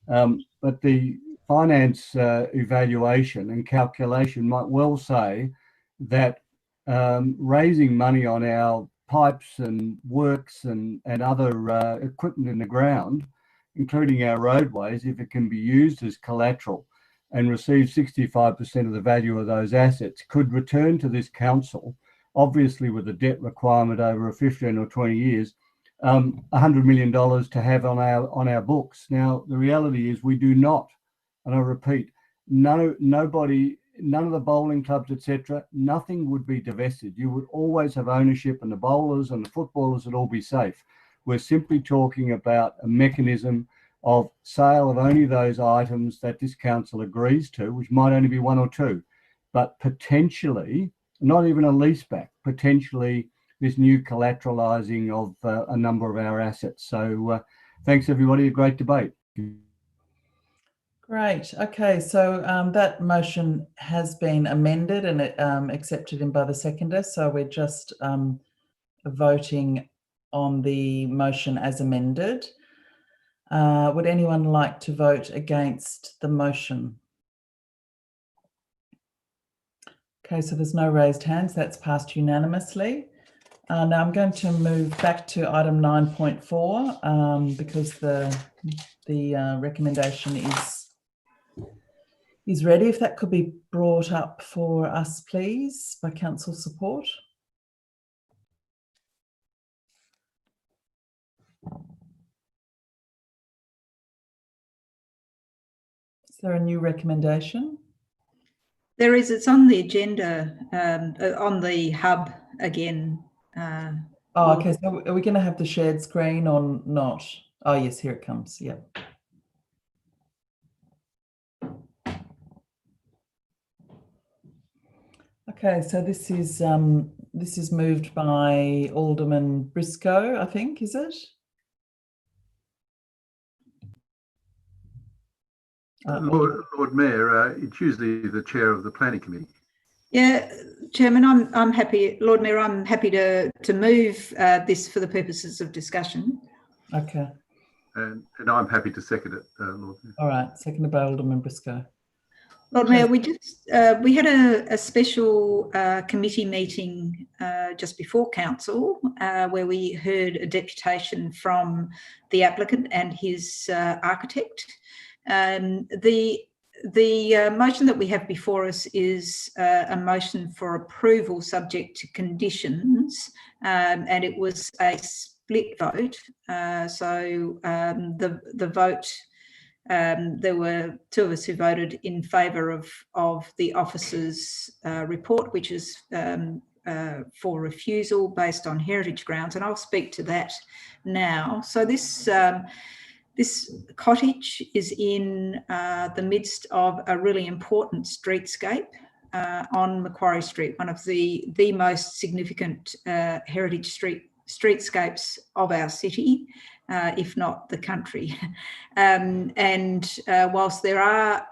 But the finance evaluation and calculation might well say that raising money on our pipes and works and other equipment in the ground, including our roadways, if it can be used as collateral and receive 65% of the value of those assets, could return to this council, obviously with a debt requirement over a 15 or 20 years, $100 million to have on our books. Now, the reality is we do not, and I repeat, none of the bowling clubs, etc., nothing would be divested. You would always have ownership, and the bowlers and the footballers would all be safe. We're simply talking about a mechanism of sale of only those items that this council agrees to, which might only be 1 or 2, but potentially, not even a lease back, potentially this new collateralizing of a number of our assets. So thanks everybody, a great debate. Great. Okay, so that motion has been amended and accepted in by the seconder. So we're just voting on the motion as amended. Would anyone like to vote against the motion? Okay, so there's no raised hands. That's passed unanimously. Now I'm going to move back to item 9.4 because the recommendation is ready. If that could be brought up for us, please, by council support. Is there a new recommendation? There is. It's on the agenda, on the hub again. Oh, okay. So are we going to have the shared screen or not? Oh, yes, here it comes. Yeah. Okay, so this is moved by Alderman Briscoe, I think, is it? Lord Mayor, it's usually the chair of the planning committee. Yeah, Chairman, I'm happy, Lord Mayor, I'm happy to move this for the purposes of discussion. Okay. And I'm happy to second it, Lord Mayor. All right, seconded by Alderman Briscoe. Lord Mayor, we had a special committee meeting just before council where we heard a deputation from the applicant and his architect. The motion that we have before us is a motion for approval subject to conditions, and it was a split vote. So the vote, there were 2 of us who voted in favour of the officer's report, which is for refusal based on heritage grounds, and I'll speak to that now. So this cottage is in the midst of a really important streetscape on Macquarie Street, one of the most significant heritage streetscapes of our city, if not the country. Whilst there are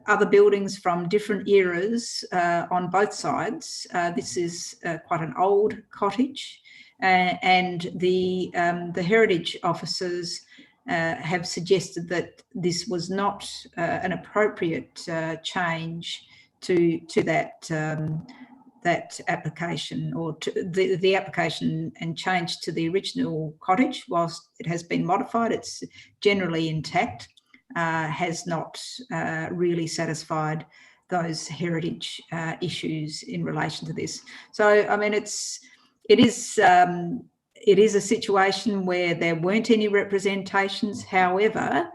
other buildings from different eras on both sides, this is quite an old cottage, and the heritage officers have suggested that this was not an appropriate change to that application, or to the application and change to the original cottage. Whilst it has been modified, it's generally intact, has not really satisfied those heritage issues in relation to this. So, I mean, it is a situation where there weren't any representations. However,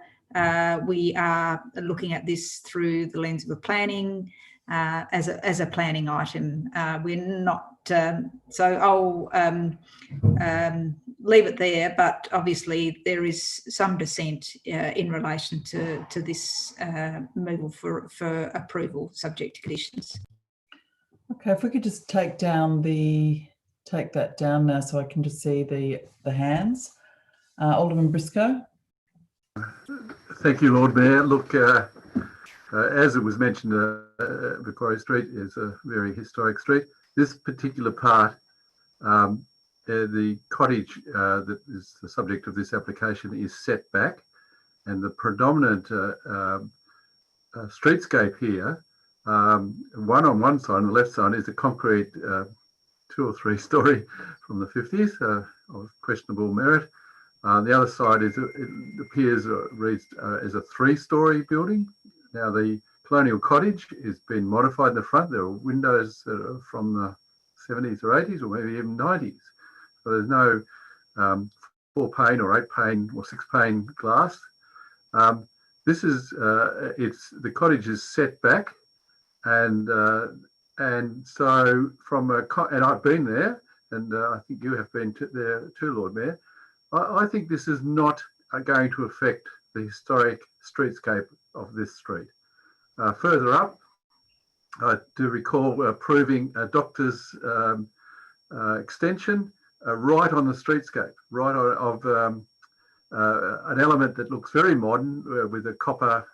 we are looking at this through the lens of a planning, as a planning item. We're not, so I'll leave it there, but obviously there is some dissent in relation to this removal for approval subject to conditions. Okay, if we could just take that down now so I can just see the hands. Alderman Briscoe. Thank you, Lord Mayor. Look, As it was mentioned, Macquarie Street is a very historic street. This particular part, the cottage that is the subject of this application is set back, and the predominant streetscape here, one on one side, on the left side, is a concrete 2 or 3 story from the 50s of questionable merit. The other side is, it appears, reads as a 3-story building. Now the colonial cottage has been modified in the front. There are windows that are from the 70s or 80s or maybe even 90s. So there's no 4-pane or 8-pane or 6-pane glass. This is, the cottage is set back, and so from and I've been there, and I think you have been there too, Lord Mayor. I think this is not going to affect the historic streetscape of this street. Further up, I do recall approving a doctor's extension right on the streetscape, right of an element that looks very modern with a copper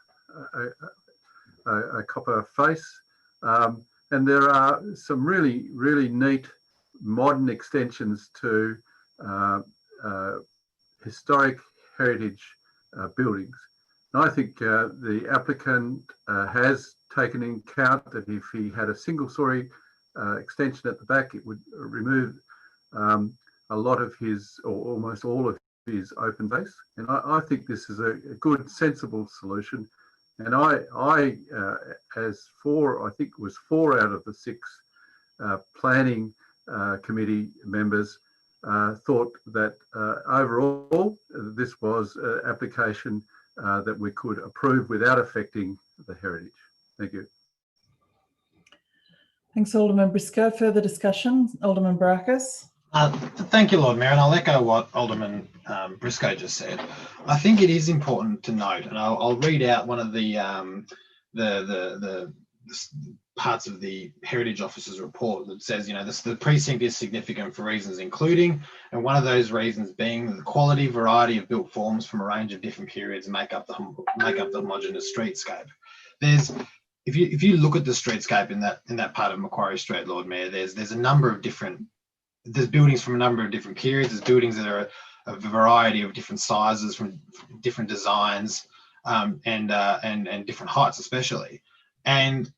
face. And there are some really, really neat modern extensions to historic heritage buildings. And I think the applicant has taken in account that if he had a single-story extension at the back, it would remove a lot of his, or almost all of his, open space. And I think this is a good, sensible solution. And I as 4, I think it was 4 out of the 6 planning committee members thought that overall this was an application that we could approve without affecting the heritage. Thank you. Thanks, Alderman Briscoe. Further discussion? Alderman Barrakas. Thank you, Lord Mayor, and I'll echo what Alderman Briscoe just said. I think it is important to note, and I'll read out one of the parts of the Heritage Officer's report that says, you know, the precinct is significant for reasons including, and one of those reasons being the quality, variety of built forms from a range of different periods make up the homogeneous streetscape. If you look at the streetscape in that part of Macquarie Street, Lord Mayor, there's a number of different. There's buildings from a number of different periods. There's buildings that are a variety of different sizes, from different designs, and different heights, especially. And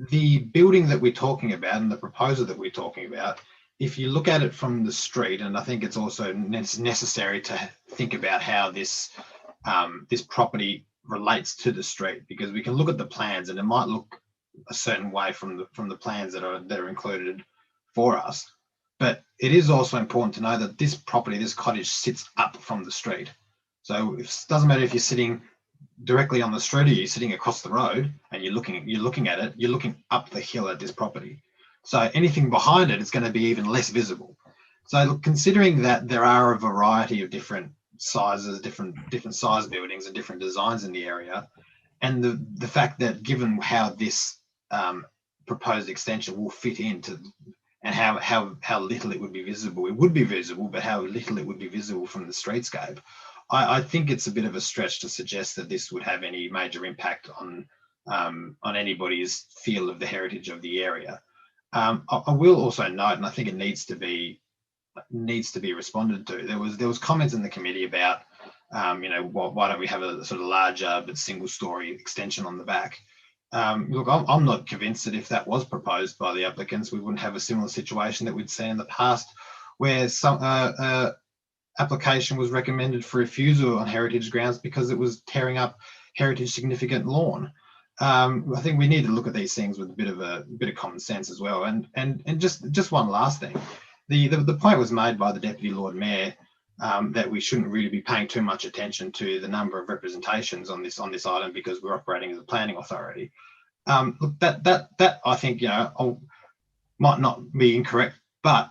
the building that we're talking about and the proposal that we're talking about, if you look at it from the street, and I think it's also necessary to think about how this this property relates to the street, because we can look at the plans and it might look a certain way from the plans that are included for us. But it is also important to know that this property, this cottage, sits up from the street. So it doesn't matter if you're sitting directly on the street or you're sitting across the road and you're looking at it, you're looking up the hill at this property. So anything behind it is going to be even less visible. So look, considering that there are a variety of different sizes, different size buildings and different designs in the area, and the fact that given how this proposed extension will fit into, and how little it would be visible. It would be visible, but how little it would be visible from the streetscape. I think it's a bit of a stretch to suggest that this would have any major impact on anybody's feel of the heritage of the area. I will also note, and I think it needs to be responded to. There was comments in the committee about, you know, why don't we have a sort of larger but single-story extension on the back? Look, I'm not convinced that if that was proposed by the applicants, we wouldn't have a similar situation that we'd seen in the past, where some application was recommended for refusal on heritage grounds because it was tearing up heritage significant lawn. I think we need to look at these things with a bit of common sense as well. And just one last thing, the point was made by the Deputy Lord Mayor that we shouldn't really be paying too much attention to the number of representations on this item because we're operating as a planning authority. Look, that I think, you know, might not be incorrect, but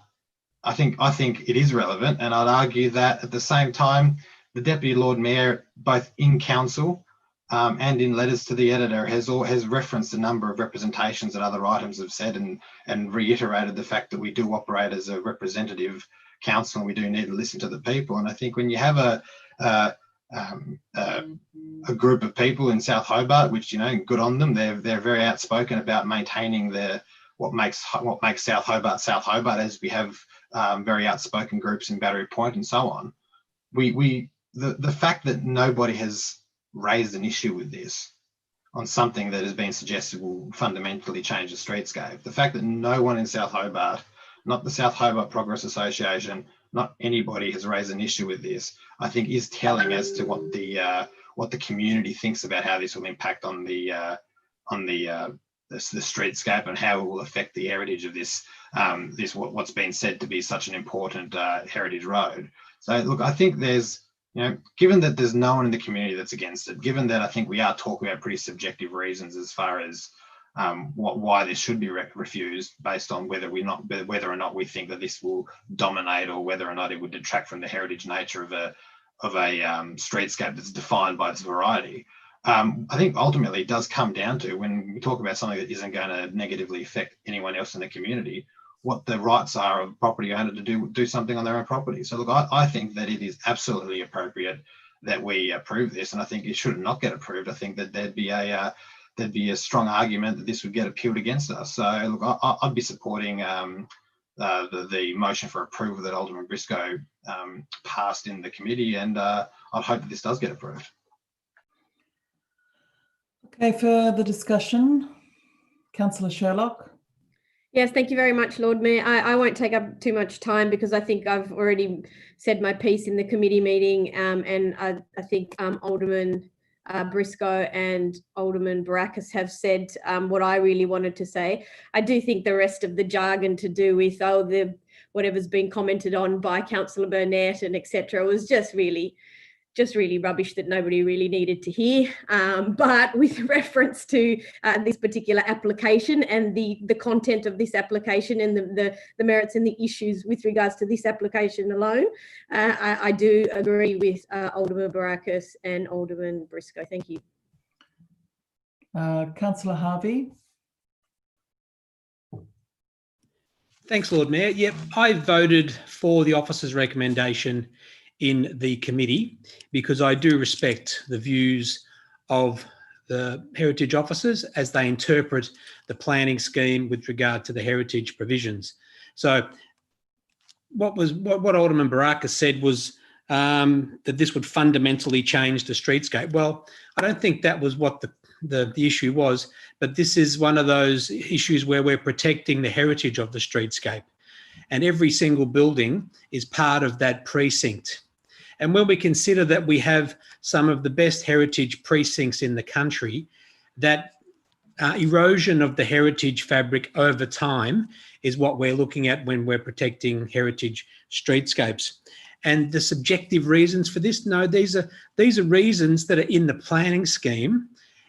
I think it is relevant, and I'd argue that at the same time, the Deputy Lord Mayor, both in council and in letters to the editor, has referenced a number of representations that other items have said, and reiterated the fact that we do operate as a representative council and we do need to listen to the people. And I think when you have a group of people in South Hobart, which, you know, good on them. They're very outspoken about maintaining what makes South Hobart, as we have very outspoken groups in Battery Point and so on. The fact that nobody has raised an issue with this on something that has been suggested will fundamentally change the streetscape. The fact that no one in South Hobart, not the South Hobart Progress Association, not anybody has raised an issue with this, I think is telling as to what the community thinks about how this will impact on the streetscape and how it will affect the heritage of what's been said to be such an important heritage road. So look, I think there's, you know, given that there's no one in the community that's against it, given that I think we are talking about pretty subjective reasons as far as why this should be refused, based on whether or not we think that this will dominate, or whether or not it would detract from the heritage nature of a streetscape that's defined by its variety. I think ultimately it does come down to, when we talk about something that isn't going to negatively affect anyone else in the community, what the rights are of property owner to do something on their own property. So look, I think that it is absolutely appropriate that we approve this, and I think it should not get approved. I think that there'd be a strong argument that this would get appealed against us. So look, I'd be supporting the motion for approval that Alderman Briscoe passed in the committee, and I'd hope that this does get approved. Okay, further discussion. Councillor Sherlock. Yes, thank you very much, Lord Mayor. I won't take up too much time because I think I've already said my piece in the committee meeting, and I think Alderman Briscoe and Alderman Barakis have said what I really wanted to say. I do think the rest of the jargon to do with whatever's been commented on by Councillor Burnett and etc. was just really rubbish that nobody really needed to hear. But with reference to this particular application and the content of this application and the merits and the issues with regards to this application alone, I do agree with Alderman Barakis and Alderman Briscoe. Thank you. Councillor Harvey. Thanks, Lord Mayor. Yep, I voted for the officer's recommendation in the committee because I do respect the views of the heritage officers as they interpret the planning scheme with regard to the heritage provisions. So what Alderman Barakis said was that this would fundamentally change the streetscape. Well, I don't think that was what the issue was, but this is one of those issues where we're protecting the heritage of the streetscape, and every single building is part of that precinct. And when we consider that we have some of the best heritage precincts in the country, that erosion of the heritage fabric over time is what we're looking at when we're protecting heritage streetscapes. And the subjective reasons for this, no, these are reasons that are in the planning scheme,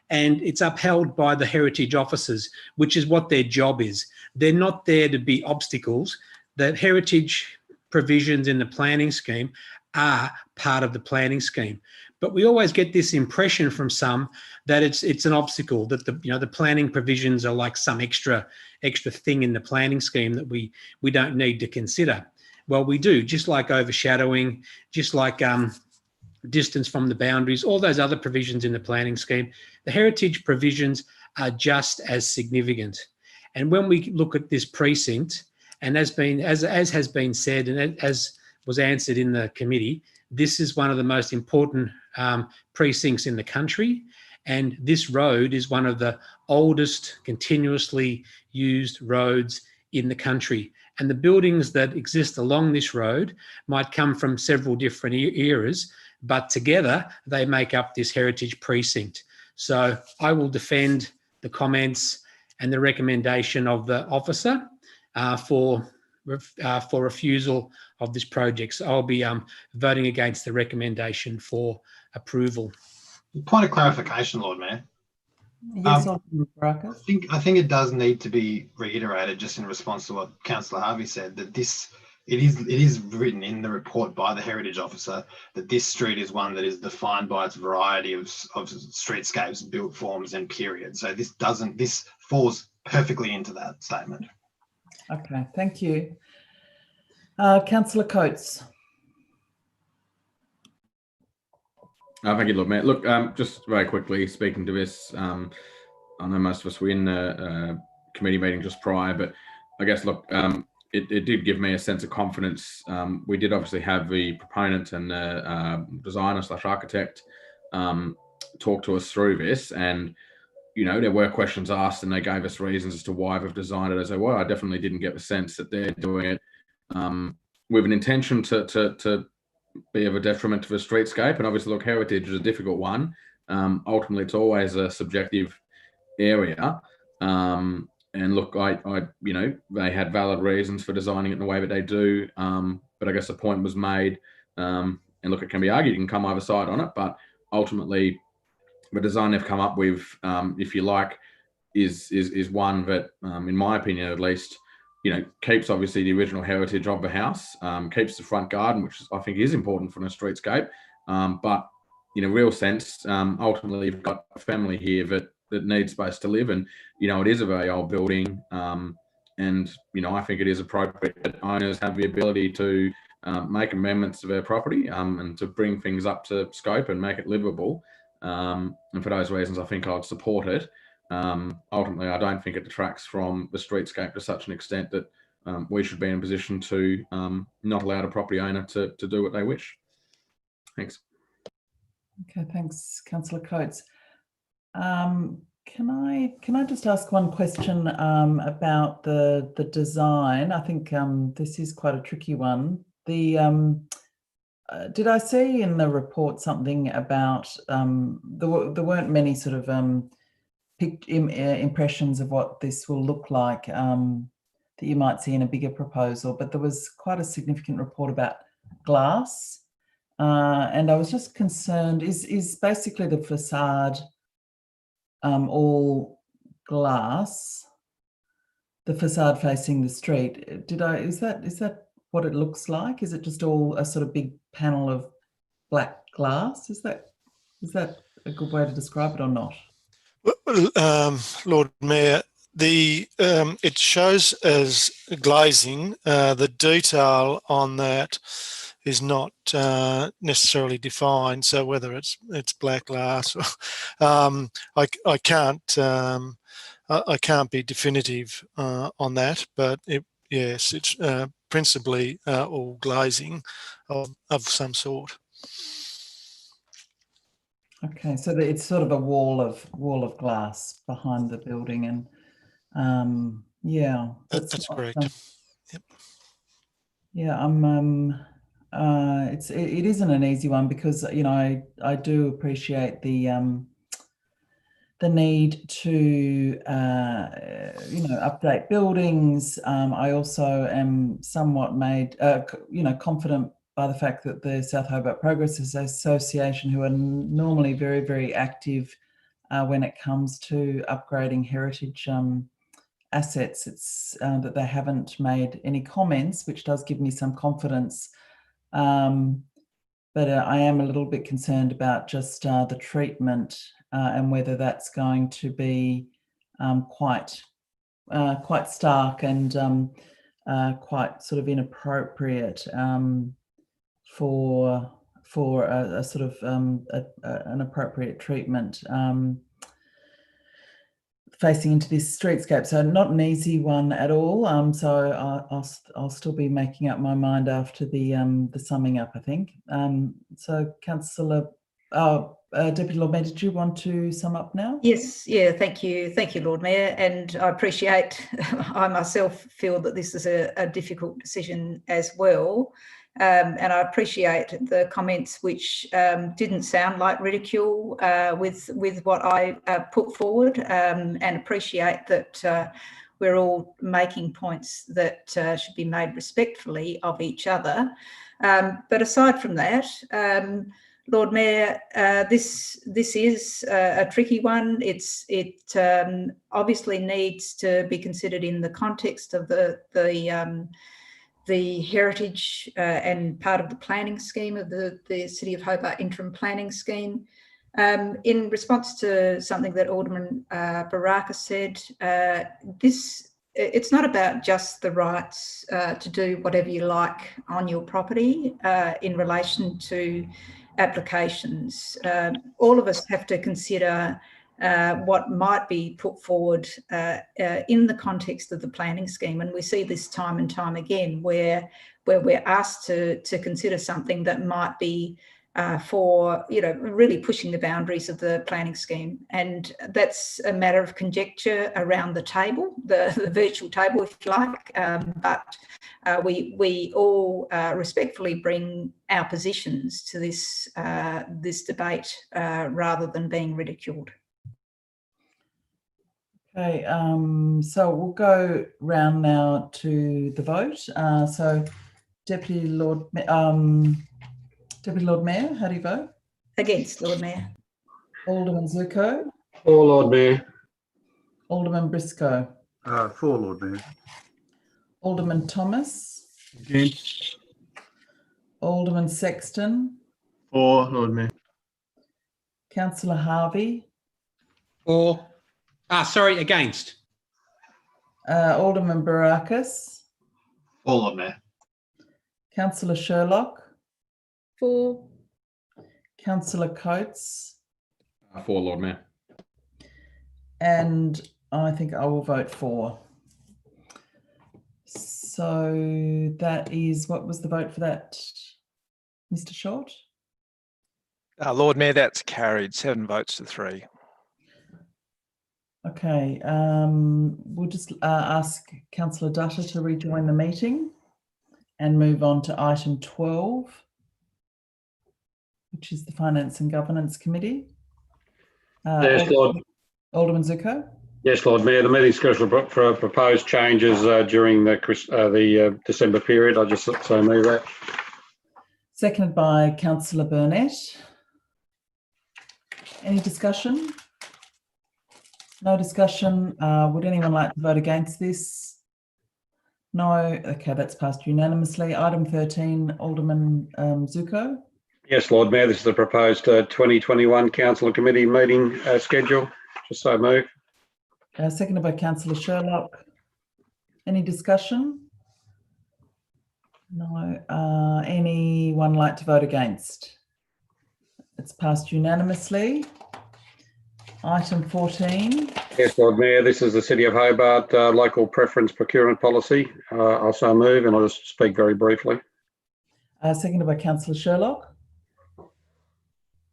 and it's upheld by the heritage officers, which is what their job is. They're not there to be obstacles. The heritage provisions in the planning scheme are part of the planning scheme. But we always get this impression from some that it's an obstacle, that the planning provisions are like some extra thing in the planning scheme that we don't need to consider. Well, we do, just like overshadowing, just like distance from the boundaries, all those other provisions in the planning scheme. The heritage provisions are just as significant. And when we look at this precinct, and as has been said, and as was answered in the committee, this is one of the most important precincts in the country, and this road is one of the oldest continuously used roads in the country. And the buildings that exist along this road might come from several different eras, but together they make up this heritage precinct. So I will defend the comments and the recommendation of the officer for refusal of this project. So I'll be voting against the recommendation for approval. Point of clarification, Lord Mayor. Yes, Alderman Barakis. I think it does need to be reiterated, just in response to what Councillor Harvey said, that it is written in the report by the heritage officer that this street is one that is defined by its variety of streetscapes, built forms and periods. So this falls perfectly into that statement. Okay, thank you. Councillor Coates. Thank you, Lord Mayor. Look, just very quickly speaking to this, I know most of us were in the committee meeting just prior, but I guess, look, it did give me a sense of confidence. We did obviously have the proponent and the designer/architect talk to us through this, and there were questions asked, and they gave us reasons as to why they've designed it as they were. I definitely didn't get the sense that they're doing it with an intention to be of a detriment to the streetscape. And obviously, look, heritage is a difficult one. Ultimately, it's always a subjective area. And look, they had valid reasons for designing it in the way that they do. But I guess the point was made. And look, it can be argued, you can come either side on it, but ultimately, the design they've come up with, if you like, is one that, in my opinion at least, keeps obviously the original heritage of the house, keeps the front garden, which I think is important for a streetscape. But in a real sense, ultimately you've got a family here that needs space to live, and it is a very old building, and I think it is appropriate that owners have the ability to make amendments to their property and to bring things up to scope and make it livable. And for those reasons, I think I'd support it. Ultimately, I don't think it detracts from the streetscape to such an extent that we should be in a position to not allow the property owner to do what they wish. Thanks. Okay, thanks, Councillor Coates. Can I just ask one question about the design? I think this is quite a tricky one. Did I see in the report something about there weren't many sort of impressions of what this will look like that you might see in a bigger proposal, but there was quite a significant report about glass, and I was just concerned, is basically the facade all glass, the facade facing the street? Is that what it looks like? Is it just all a sort of big panel of black glass? Is that a good way to describe it or not? Lord Mayor, it shows as glazing. The detail on that is not necessarily defined. So whether it's black glass, I can't be definitive on that. But yes, it's principally all glazing of some sort. Okay, so it's sort of a wall of glass behind the building, and yeah, that's correct. Yep. Yeah, it isn't an easy one because I do appreciate the need to update buildings. I also am somewhat made confident by the fact that the South Hobart Progress Association, who are normally very, very active when it comes to upgrading heritage assets, it's that they haven't made any comments, which does give me some confidence. But I am a little bit concerned about just the treatment and whether that's going to be quite stark and quite sort of inappropriate for a sort of an appropriate treatment facing into this streetscape. So not an easy one at all. So I'll still be making up my mind after the summing up, I think. So Councillor, Deputy Lord Mayor, did you want to sum up now? Yes, yeah, thank you, Lord Mayor, and I appreciate. I myself feel that this is a difficult decision as well. And I appreciate the comments which didn't sound like ridicule with what I put forward, and appreciate that we're all making points that should be made respectfully of each other. But aside from that, Lord Mayor, this is a tricky one. It obviously needs to be considered in the context of the heritage and part of the planning scheme of the City of Hobart interim planning scheme. In response to something that Alderman Baraka said, it's not about just the rights to do whatever you like on your property in relation to applications. All of us have to consider what might be put forward in the context of the planning scheme. And we see this time and time again where we're asked to consider something that might be for, really pushing the boundaries of the planning scheme. And that's a matter of conjecture around the table, the virtual table, if you like. But we all respectfully bring our positions to this debate rather than being ridiculed. Okay, so we'll go round now to the vote. So Deputy Lord Mayor, how do you vote? Against, Lord Mayor. Alderman Zuko? For, Lord Mayor. Alderman Briscoe? For, Lord Mayor. Alderman Thomas? Against. Alderman Sexton? For, Lord Mayor. Councillor Harvey? For. Sorry, against. Alderman Barakis? For, Lord Mayor. Councillor Sherlock? For. Councillor Coates? For, Lord Mayor. And I think I will vote for. So that is, what was the vote for that, Mr. Short? Lord Mayor, that's carried, 7 votes to 3. Okay, we'll just ask Councillor Dutta to rejoin the meeting and move on to item 12, which is the Finance and Governance Committee. Yes, Lord. Alderman Zuko? Yes, Lord Mayor. The meeting scheduled for proposed changes during the December period. I just so move that. Seconded by Councillor Burnett. Any discussion? No discussion. Would anyone like to vote against this? No. Okay, that's passed unanimously. Item 13, Alderman Zuko. Yes, Lord Mayor. This is the proposed 2021 Council and Committee meeting schedule. Just so move. Seconded by Councillor Sherlock. Any discussion? No. Anyone like to vote against? It's passed unanimously. Item 14. Yes, Lord Mayor. This is the City of Hobart local preference procurement policy. I'll so move, and I'll just speak very briefly. Seconded by Councillor Sherlock.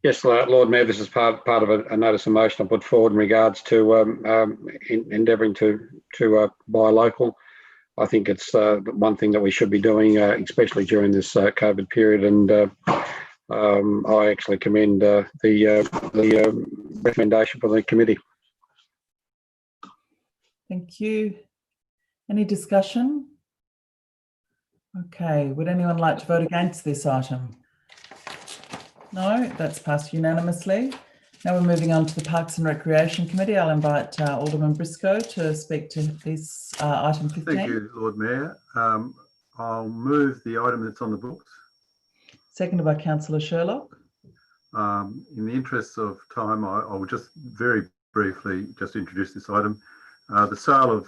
Yes, Lord Mayor, this is part of a notice of motion I put forward in regards to endeavouring to buy local. I think it's one thing that we should be doing, especially during this COVID period. And I actually commend the recommendation for the committee. Thank you. Any discussion? Okay, would anyone like to vote against this item? No, that's passed unanimously. Now we're moving on to the Parks and Recreation Committee. I'll invite Alderman Briscoe to speak to this item 15. Thank you, Lord Mayor. I'll move the item that's on the books. Seconded by Councillor Sherlock. In the interests of time, I will just very briefly just introduce this item. The sale of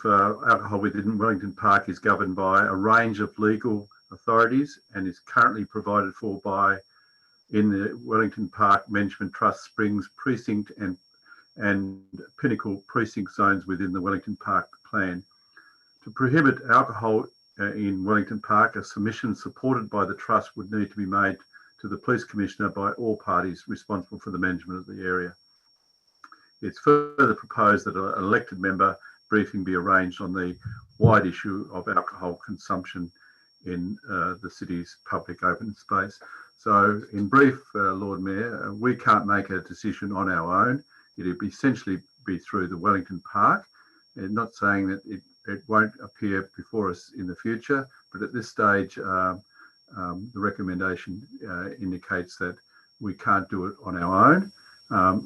alcohol within Wellington Park is governed by a range of legal authorities and is currently provided for in the Wellington Park Management Trust Springs Precinct and Pinnacle Precinct zones within the Wellington Park Plan. To prohibit alcohol in Wellington Park, a submission supported by the Trust would need to be made to the Police Commissioner by all parties responsible for the management of the area. It's further proposed that an elected member briefing be arranged on the wide issue of alcohol consumption in the city's public open space. So in brief, Lord Mayor, we can't make a decision on our own. It'd essentially be through the Wellington Park, and not saying that it won't appear before us in the future, but at this stage, the recommendation indicates that we can't do it on our own.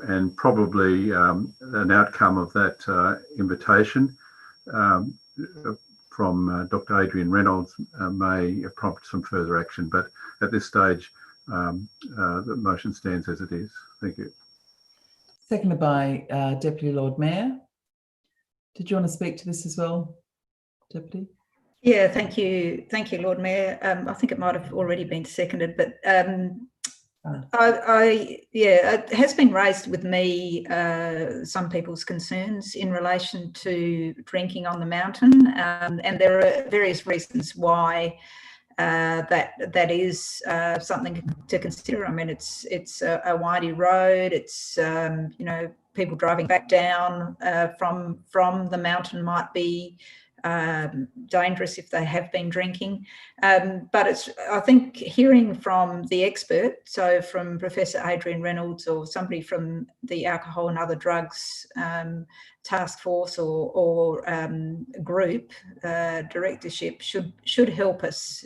And probably an outcome of that invitation from Dr. Adrian Reynolds may prompt some further action, but at this stage, the motion stands as it is. Thank you. Seconded by Deputy Lord Mayor. Did you want to speak to this as well, Deputy? Yeah, thank you, Lord Mayor. I think it might have already been seconded, but Yeah, it has been raised with me some people's concerns in relation to drinking on the mountain, and there are various reasons why that is something to consider. I mean, it's a windy road. It's people driving back down from the mountain might be dangerous if they have been drinking. But I think hearing from the expert, so from Professor Adrian Reynolds or somebody from the Alcohol and Other Drugs Task Force or group directorship should help us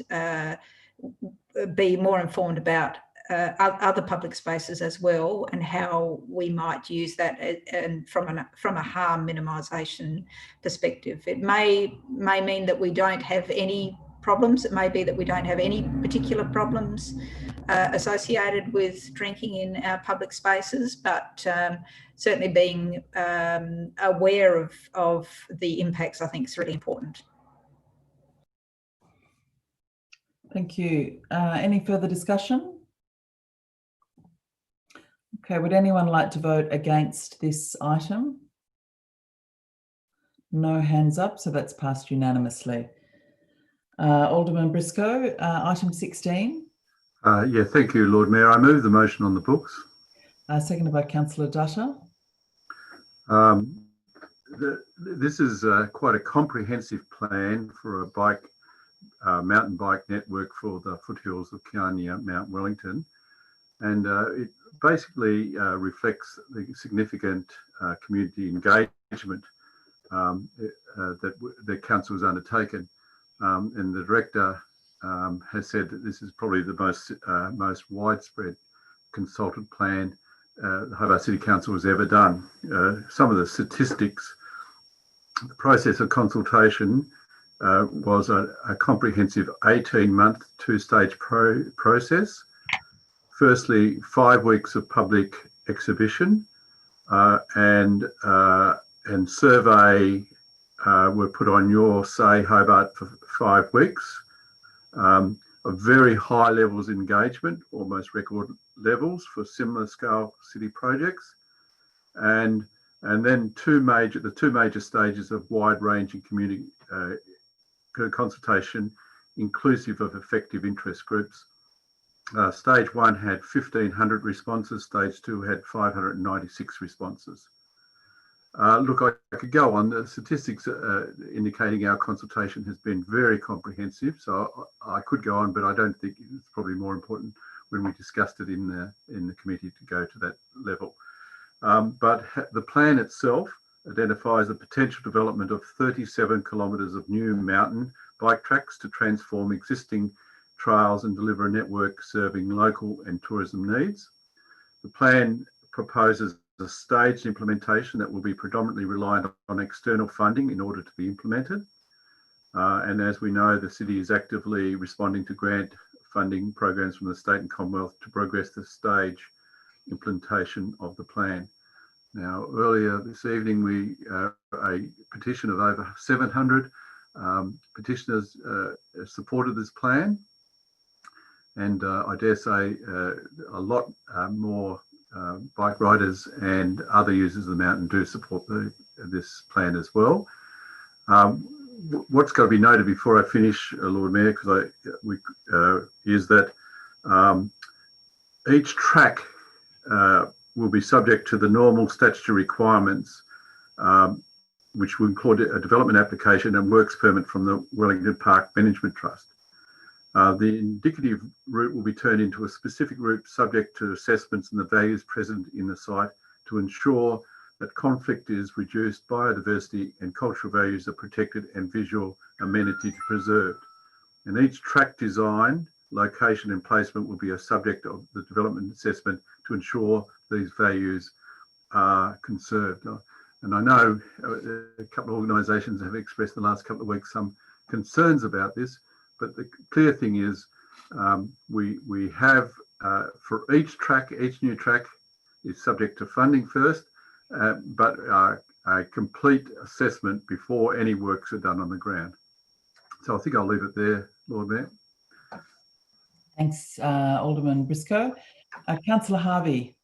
be more informed about other public spaces as well, and how we might use that and from a harm minimisation perspective. It may mean that we don't have any problems. It may be that we don't have any particular problems associated with drinking in our public spaces, but certainly being aware of the impacts, I think, is really important. Thank you. Any further discussion? Okay, would anyone like to vote against this item? No hands up, so that's passed unanimously. Alderman Briscoe, item 16. Yeah, thank you, Lord Mayor. I move the motion on the books. Seconded by Councillor Dutta. This is quite a comprehensive plan for a mountain bike network for the foothills of Kianya, Mount Wellington. And it basically reflects the significant community engagement that the council has undertaken. And the director has said that this is probably the most widespread consulted plan the Hobart City Council has ever done. Some of the statistics, the process of consultation was a comprehensive 18-month two-stage process. Firstly, 5 weeks of public exhibition and survey were put on Your Say Hobart for 5 weeks. Of very high levels of engagement, almost record levels for similar scale city projects, and then the two major stages of wide-ranging community consultation, inclusive of effective interest groups. Stage 1 had 1,500 responses. Stage 2 had 596 responses. Look, I could go on. The statistics indicating our consultation has been very comprehensive, so I could go on, but I don't think it's probably more important when we discussed it in the committee to go to that level. But the plan itself identifies the potential development of 37 kilometres of new mountain bike tracks to transform existing trails and deliver a network serving local and tourism needs. The plan proposes a staged implementation that will be predominantly reliant on external funding in order to be implemented. And as we know, the city is actively responding to grant funding programs from the state and Commonwealth to progress the stage implementation of the plan. Now, earlier this evening, a petition of over 700 petitioners supported this plan. And I dare say a lot more bike riders and other users of the mountain do support this plan as well. What's got to be noted before I finish, Lord Mayor, is that each track will be subject to the normal statutory requirements, which will include a development application and works permit from the Wellington Park Management Trust. The indicative route will be turned into a specific route subject to assessments and the values present in the site to ensure that conflict is reduced, biodiversity and cultural values are protected and visual amenities preserved. And each track design, location and placement will be a subject of the development assessment to ensure these values are conserved. And I know a couple of organisations have expressed in the last couple of weeks some concerns about this. But the clear thing is we have for each new track is subject to funding first, but a complete assessment before any works are done on the ground. So I think I'll leave it there, Lord Mayor. Thanks, Alderman Briscoe. Councillor Harvey.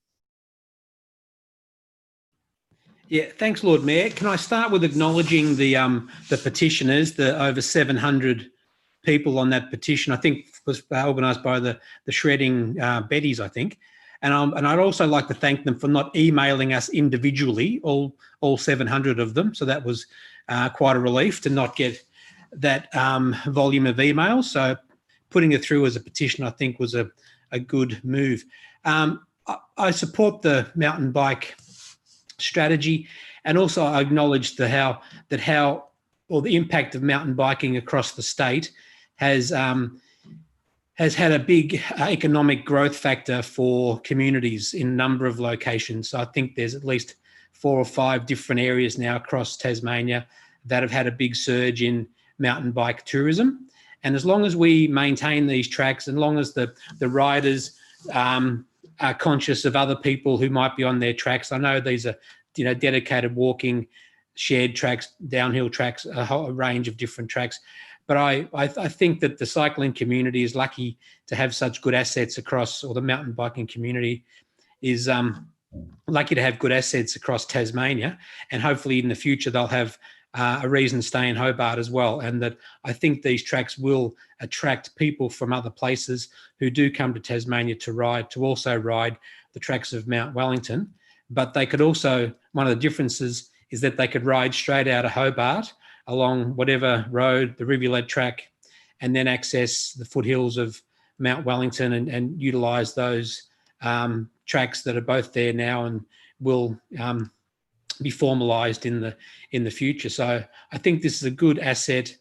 Yeah, thanks, Lord Mayor. Can I start with acknowledging the petitioners, the over 700 people on that petition? I think was organised by the shredding Betties, I think. And I'd also like to thank them for not emailing us individually, all 700 of them. So that was quite a relief to not get that volume of emails. So putting it through as a petition, I think, was a good move. I support the mountain bike strategy, and also I acknowledge the impact of mountain biking across the state has had a big economic growth factor for communities in a number of locations. So I think there's at least 4 or 5 different areas now across Tasmania that have had a big surge in mountain bike tourism. And as long as we maintain these tracks, and as long as the riders are conscious of other people who might be on their tracks, I know these are dedicated walking, shared tracks, downhill tracks, a whole range of different tracks. But I think that the cycling community is lucky to have such good assets across, or the mountain biking community is lucky to have good assets across Tasmania, and hopefully in the future they'll have a reason to stay in Hobart as well. And that I think these tracks will attract people from other places who do come to Tasmania to also ride the tracks of Mount Wellington. But they could also, one of the differences is that they could ride straight out of Hobart along whatever road, the Rivulet track, and then access the foothills of Mount Wellington and utilise those tracks that are both there now and will be formalised in the future. So I think this is a good asset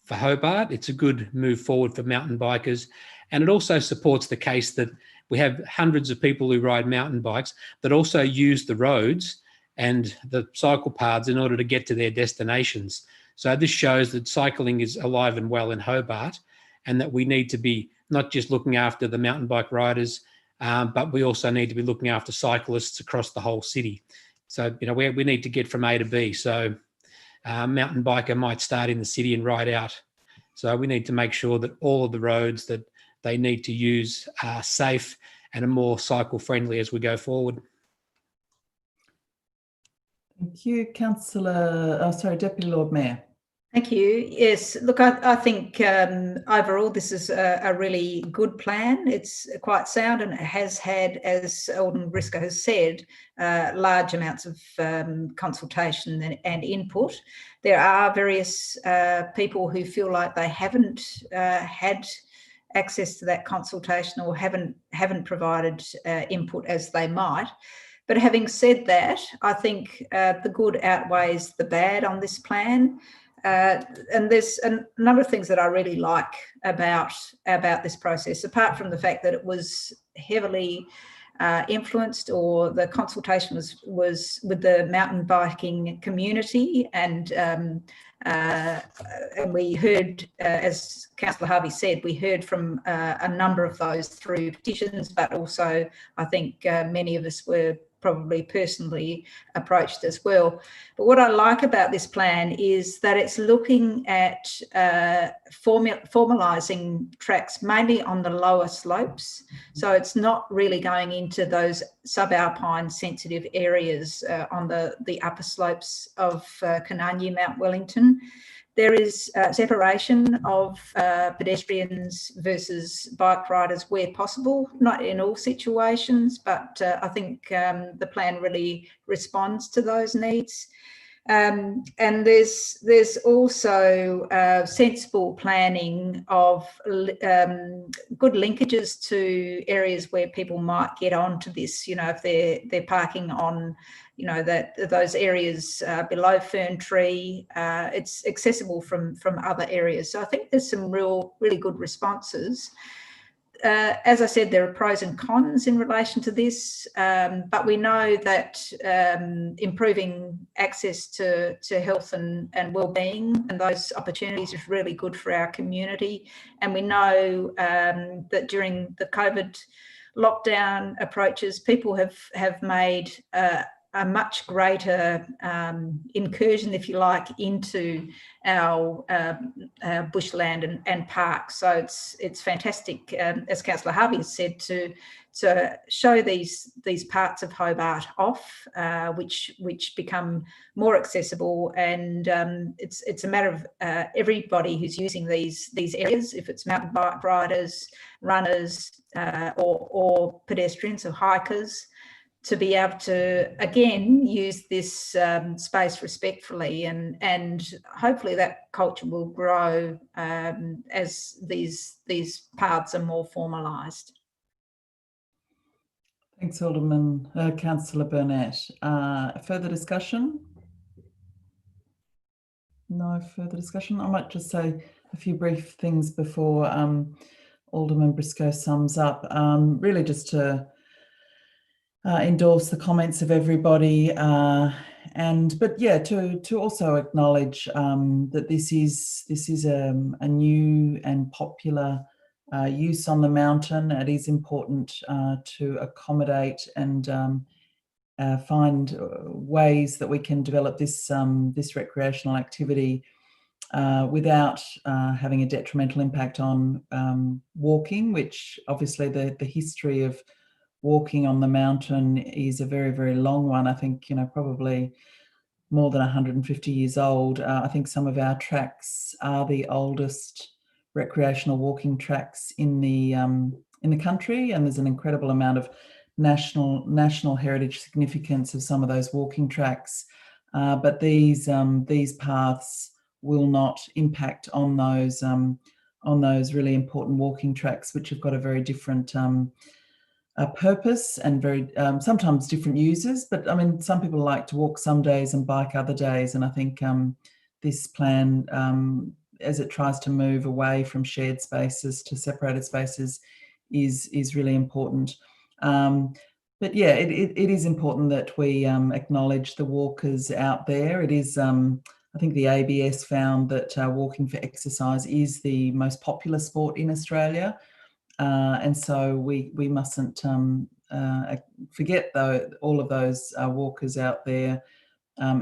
for Hobart. It's a good move forward for mountain bikers, and it also supports the case that we have hundreds of people who ride mountain bikes that also use the roads and the cycle paths in order to get to their destinations. So this shows that cycling is alive and well in Hobart, and that we need to be not just looking after the mountain bike riders, but we also need to be looking after cyclists across the whole city. So, we need to get from A to B. So mountain biker might start in the city and ride out. So we need to make sure that all of the roads that they need to use are safe and are more cycle friendly as we go forward. Thank you, Deputy Lord Mayor. Thank you. Yes, look, I think overall this is a really good plan. It's quite sound, and it has had, as Alderman Briscoe has said, large amounts of consultation and input. There are various people who feel like they haven't had access to that consultation or haven't provided input as they might. But having said that, I think the good outweighs the bad on this plan. And there's a number of things that I really like about this process, apart from the fact that it was heavily influenced, or the consultation was with the mountain biking community, and we heard, as Councillor Harvey said, we heard from a number of those through petitions, but also I think many of us were probably personally approached as well. But what I like about this plan is that it's looking at formalising tracks mainly on the lower slopes. So it's not really going into those subalpine sensitive areas on the upper slopes of Cananyi, Mount Wellington. There is separation of pedestrians versus bike riders where possible, not in all situations, but I think the plan really responds to those needs. And there's also sensible planning of good linkages to areas where people might get onto this, if they're parking on those areas below Fern Tree, it's accessible from other areas. So I think there's some really good responses. As I said, there are pros and cons in relation to this, but we know that improving access to health and wellbeing and those opportunities is really good for our community. And we know that during the COVID lockdown approaches, people have made a much greater incursion, if you like, into our bushland and parks. So it's fantastic, as Councillor Harvey has said, to to show these parts of Hobart off, which become more accessible, and it's a matter of everybody who's using these areas, if it's mountain bike riders, runners, or pedestrians or hikers, to be able to again use this space respectfully, and hopefully that culture will grow as these paths are more formalised. Thanks, Alderman. Councillor Burnett. Further discussion? No further discussion. I might just say a few brief things before Alderman Briscoe sums up. Really just to endorse the comments of everybody, but yeah, to also acknowledge that this is a new and popular use on the mountain. It is important to accommodate and find ways that we can develop this this recreational activity without having a detrimental impact on walking, which obviously the history of walking on the mountain is a very, very long one. I think, probably more than 150 years old. I think some of our tracks are the oldest recreational walking tracks in the country, and there's an incredible amount of national heritage significance of some of those walking tracks. But these paths will not impact on those really important walking tracks, which have got a very different purpose and very sometimes different users. But I mean, some people like to walk some days and bike other days, and I think this plan, as it tries to move away from shared spaces to separated spaces, is really important. But yeah, it is important that we acknowledge the walkers out there. It is, I think the ABS found that walking for exercise is the most popular sport in Australia. And so we mustn't forget all of those walkers out there,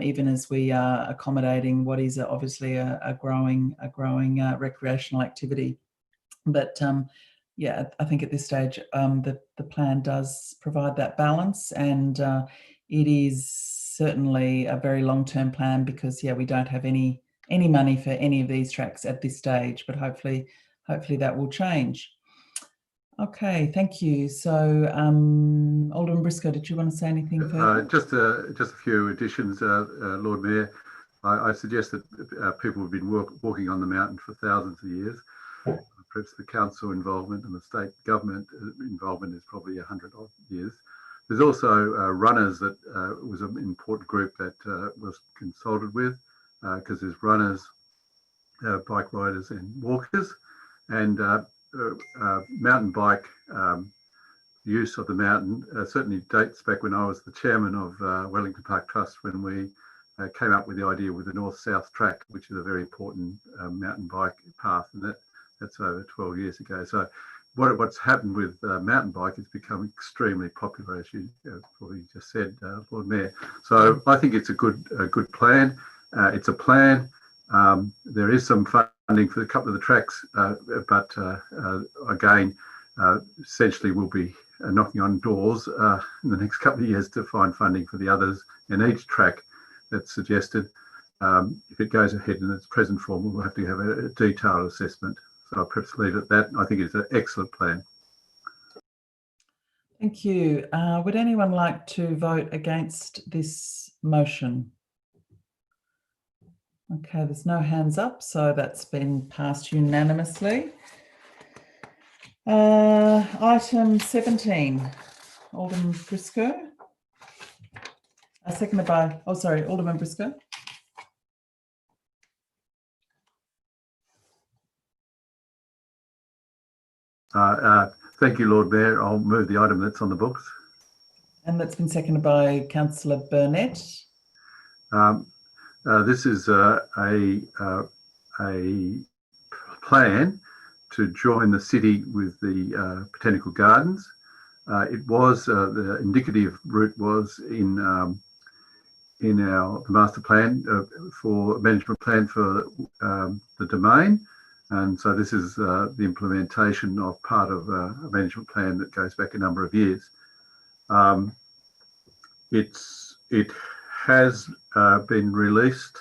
even as we are accommodating what is obviously a growing recreational activity. But yeah, I think at this stage the plan does provide that balance, and it is certainly a very long-term plan, because yeah, we don't have any money for any of these tracks at this stage, but hopefully that will change. Okay, thank you. So, Alderman Briscoe, did you want to say anything further? Just a few additions, Lord Mayor. I suggest that people have been walking on the mountain for thousands of years. Perhaps the council involvement and the state government involvement is probably 100 odd years. There's also runners that was an important group that was consulted with, because there's runners, bike riders and walkers, and mountain bike use of the mountain certainly dates back when I was the chairman of Wellington Park Trust, when we came up with the idea with the north-south track, which is a very important mountain bike path, and that's over 12 years ago. So what's happened with mountain bike is become extremely popular, as you probably just said, Lord Mayor. So I think it's a good plan. It's a plan. There is some funding for a couple of the tracks, but again, essentially we'll be knocking on doors in the next couple of years to find funding for the others. And each track that's suggested, if it goes ahead in its present form, we'll have to have a detailed assessment. So I'll perhaps leave it at that. I think it's an excellent plan. Thank you. Would anyone like to vote against this motion? Okay, there's no hands up, so that's been passed unanimously. Item 17, Alderman Briscoe. Seconded by, Alderman Briscoe. Thank you, Lord Mayor. I'll move the item that's on the books. And that's been seconded by Councillor Burnett. This is a plan to join the city with the Botanical Gardens. It was the indicative route was in our master plan for management plan for the domain. And so this is the implementation of part of a management plan that goes back a number of years. It has been released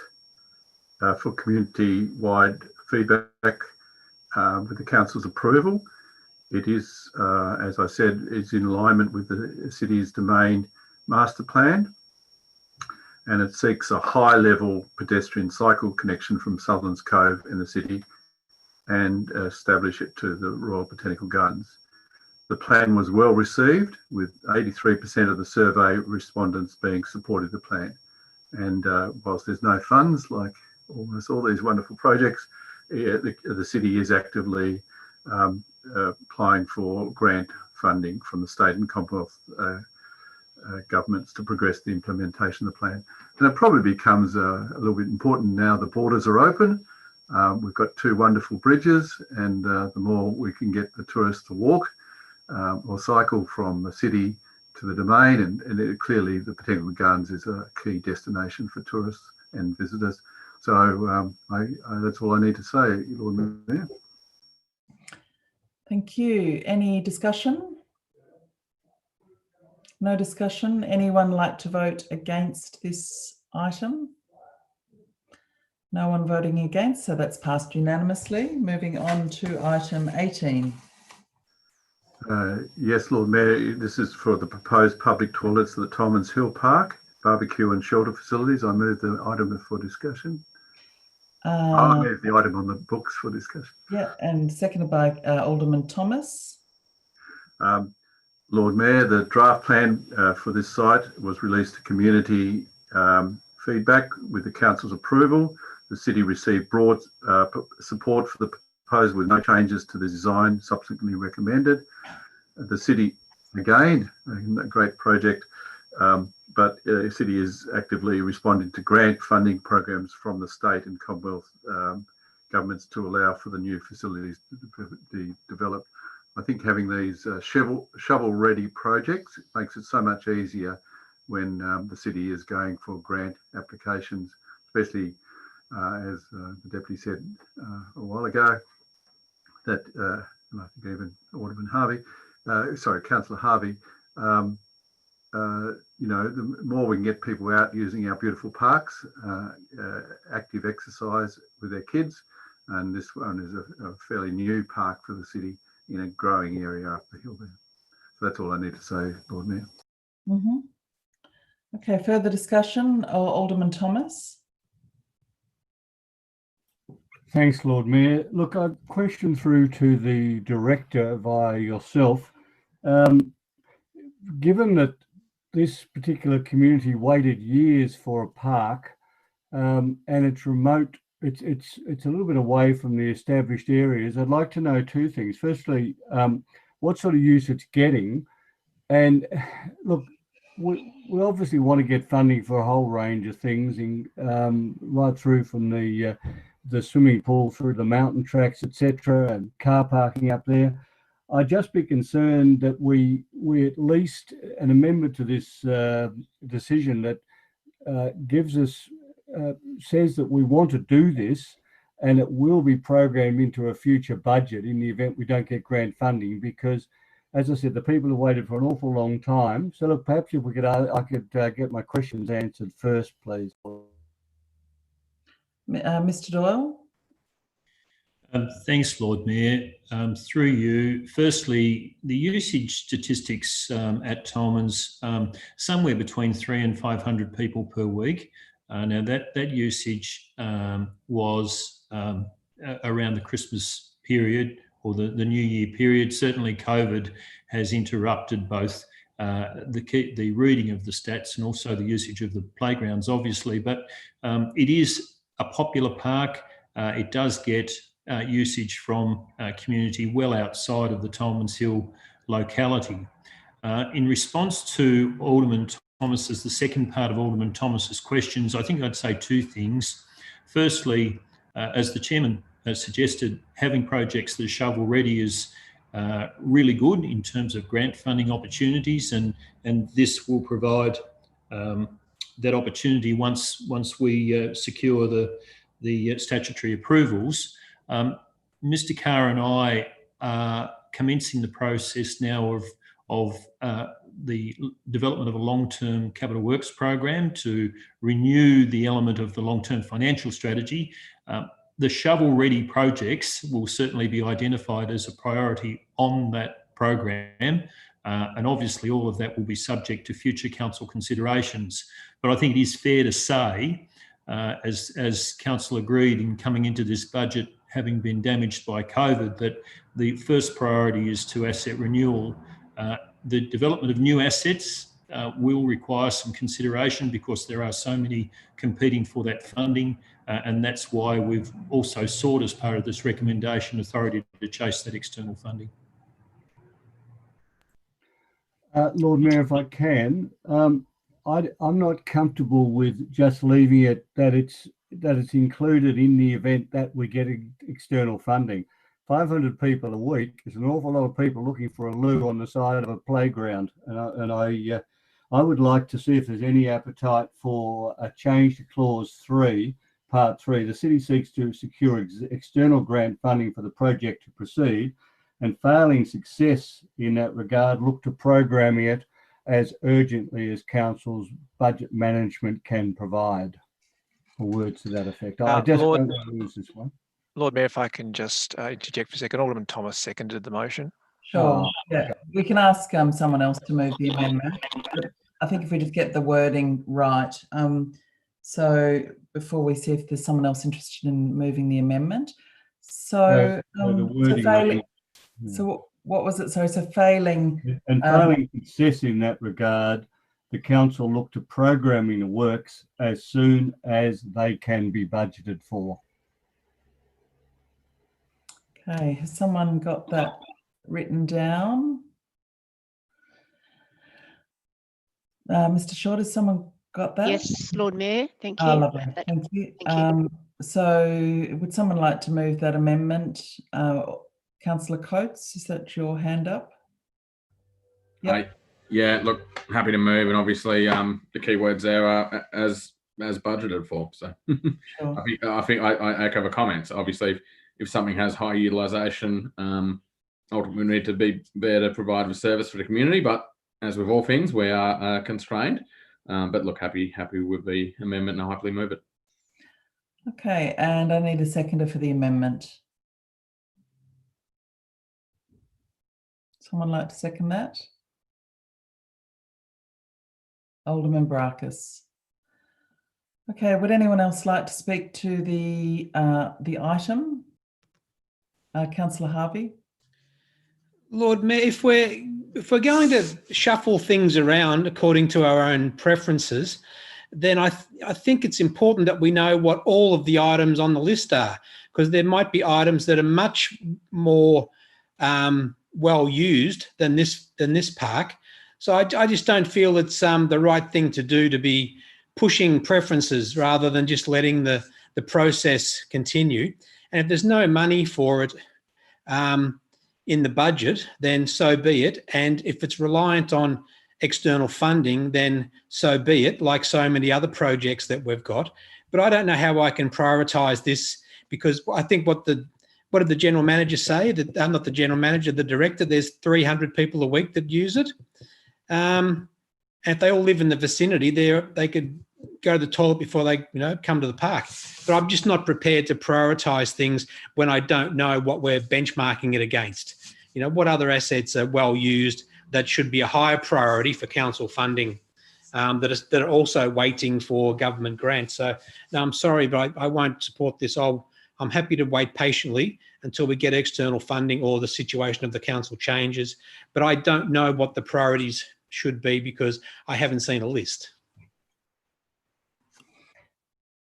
for community-wide feedback with the council's approval. It is, as I said, is in alignment with the city's domain master plan, and it seeks a high-level pedestrian cycle connection from Sutherland's Cove in the city and establish it to the Royal Botanical Gardens. The plan was well received, with 83% of the survey respondents being supportive of the plan. And whilst there's no funds, like almost all these wonderful projects, the city is actively applying for grant funding from the state and Commonwealth governments to progress the implementation of the plan. And it probably becomes a little bit important now the borders are open. We've got 2 wonderful bridges, and the more we can get the tourists to walk or cycle from the city to the domain, and clearly the Botanical Gardens is a key destination for tourists and visitors. So that's all I need to say, Lord Mayor. Thank you. Any discussion? No discussion. Anyone like to vote against this item? No one voting against, so that's passed unanimously. Moving on to item 18. Yes, Lord Mayor, this is for the proposed public toilets at the Tolmans Hill Park, barbecue and shelter facilities. I move the item for discussion. I move the item on the books for discussion. Yeah, and seconded by Alderman Thomas. Lord Mayor, the draft plan for this site was released to community feedback with the council's approval. The city received broad support for the proposal with no changes to the design subsequently recommended. The city, again, a great project, but the city is actively responding to grant funding programs from the state and Commonwealth governments to allow for the new facilities to be developed. I think having these shovel-ready projects makes it so much easier when the city is going for grant applications, especially as the Deputy said a while ago, that, and I think even Alderman Harvey, Councillor Harvey, you know, the more we can get people out using our beautiful parks, active exercise with their kids, and this one is a fairly new park for the city in a growing area up the hill there. So that's all I need to say, Lord Mayor. Okay, further discussion, Alderman Thomas. Thanks, Lord Mayor. Look, a question through to the director via yourself. Given that this particular community waited years for a park, and it's remote, it's a little bit away from the established areas, I'd like to know 2 things. Firstly, what sort of use it's getting, and look, we obviously want to get funding for a whole range of things, right through from the swimming pool through the mountain tracks, etc., and car parking up there. I'd just be concerned that we at least an amendment to this decision that gives us says that we want to do this, and it will be programmed into a future budget in the event we don't get grant funding, because, as I said, the people have waited for an awful long time. So look, perhaps if we could, I could get my questions answered first, please. Mr. Doyle. Thanks, Lord Mayor. Through you, firstly, the usage statistics at Tolmans, somewhere between 300 and 500 people per week. Now that usage was around the Christmas period or the New Year period. Certainly COVID has interrupted both the reading of the stats and also the usage of the playgrounds, obviously, but it is a popular park. It does get usage from community well outside of the Tolmans Hill locality. In response to Alderman Thomas's, the second part of Alderman Thomas's questions, I think I'd say 2 things. Firstly, as the chairman has suggested, having projects that are shovel ready is really good in terms of grant funding opportunities, and this will provide that opportunity once we secure the statutory approvals. Mr. Carr and I are commencing the process now of the development of a long-term capital works program to renew the element of the long-term financial strategy. The shovel-ready projects will certainly be identified as a priority on that program, and obviously all of that will be subject to future council considerations. But I think it is fair to say, as council agreed in coming into this budget having been damaged by COVID, that the first priority is to asset renewal. The development of new assets will require some consideration because there are so many competing for that funding, and that's why we've also sought, as part of this recommendation, authority to chase that external funding. Lord Mayor, if I can, I'm not comfortable with just leaving it that it's included in the event that we get external funding. 500 people a week is an awful lot of people looking for a loo on the side of a playground, and I would like to see if there's any appetite for a change to clause 3, part 3. The city seeks to secure external grant funding for the project to proceed, and failing success in that regard, look to programming it as urgently as council's budget management can provide. Or words to that effect. I just don't want to lose this one. Lord Mayor, if I can just interject for a second. Alderman Thomas seconded the motion. Sure. Yeah, we can ask someone else to move the amendment. But I think if we just get the wording right. So before we see if there's someone else interested in moving the amendment. So, so what was it? So failing. And failing success in that regard, the council look to programming the works as soon as they can be budgeted for. Okay, has someone got that written down? Mr. Short, has someone got that? Yes, Lord Mayor, thank you. Lovely, thank you. So would someone like to move that amendment? Councillor Coates, is that your hand up? Yep. Yeah, look, happy to move, and obviously the key words there are as budgeted for. So sure. I think I echo the comments. Obviously, if something has high utilisation, ultimately we need to be there to provide a service for the community. But as with all things, we are constrained. But look, happy with the amendment, and I'll happily move it. Okay, and I need a seconder for the amendment. Someone like to second that? Alderman Brackus. Okay, would anyone else like to speak to the item? Councillor Harvey. Lord Mayor, if we're going to shuffle things around according to our own preferences, then I think it's important that we know what all of the items on the list are, because there might be items that are much more well used than this park. So I just don't feel it's the right thing to do, to be pushing preferences rather than just letting the process continue. And if there's no money for it in the budget, then so be it. And if it's reliant on external funding, then so be it, like so many other projects that we've got. But I don't know how I can prioritise this, because I think what did the general manager say? That not the general manager, the director. There's 300 people a week that use it. And if they all live in the vicinity, they could go to the toilet before they come to the park. But I'm just not prepared to prioritise things when I don't know what we're benchmarking it against. What other assets are well used that should be a higher priority for council funding that are also waiting for government grants. So no, I'm sorry, but I won't support this. I'm happy to wait patiently until we get external funding or the situation of the council changes. But I don't know what the priorities should be because I haven't seen a list.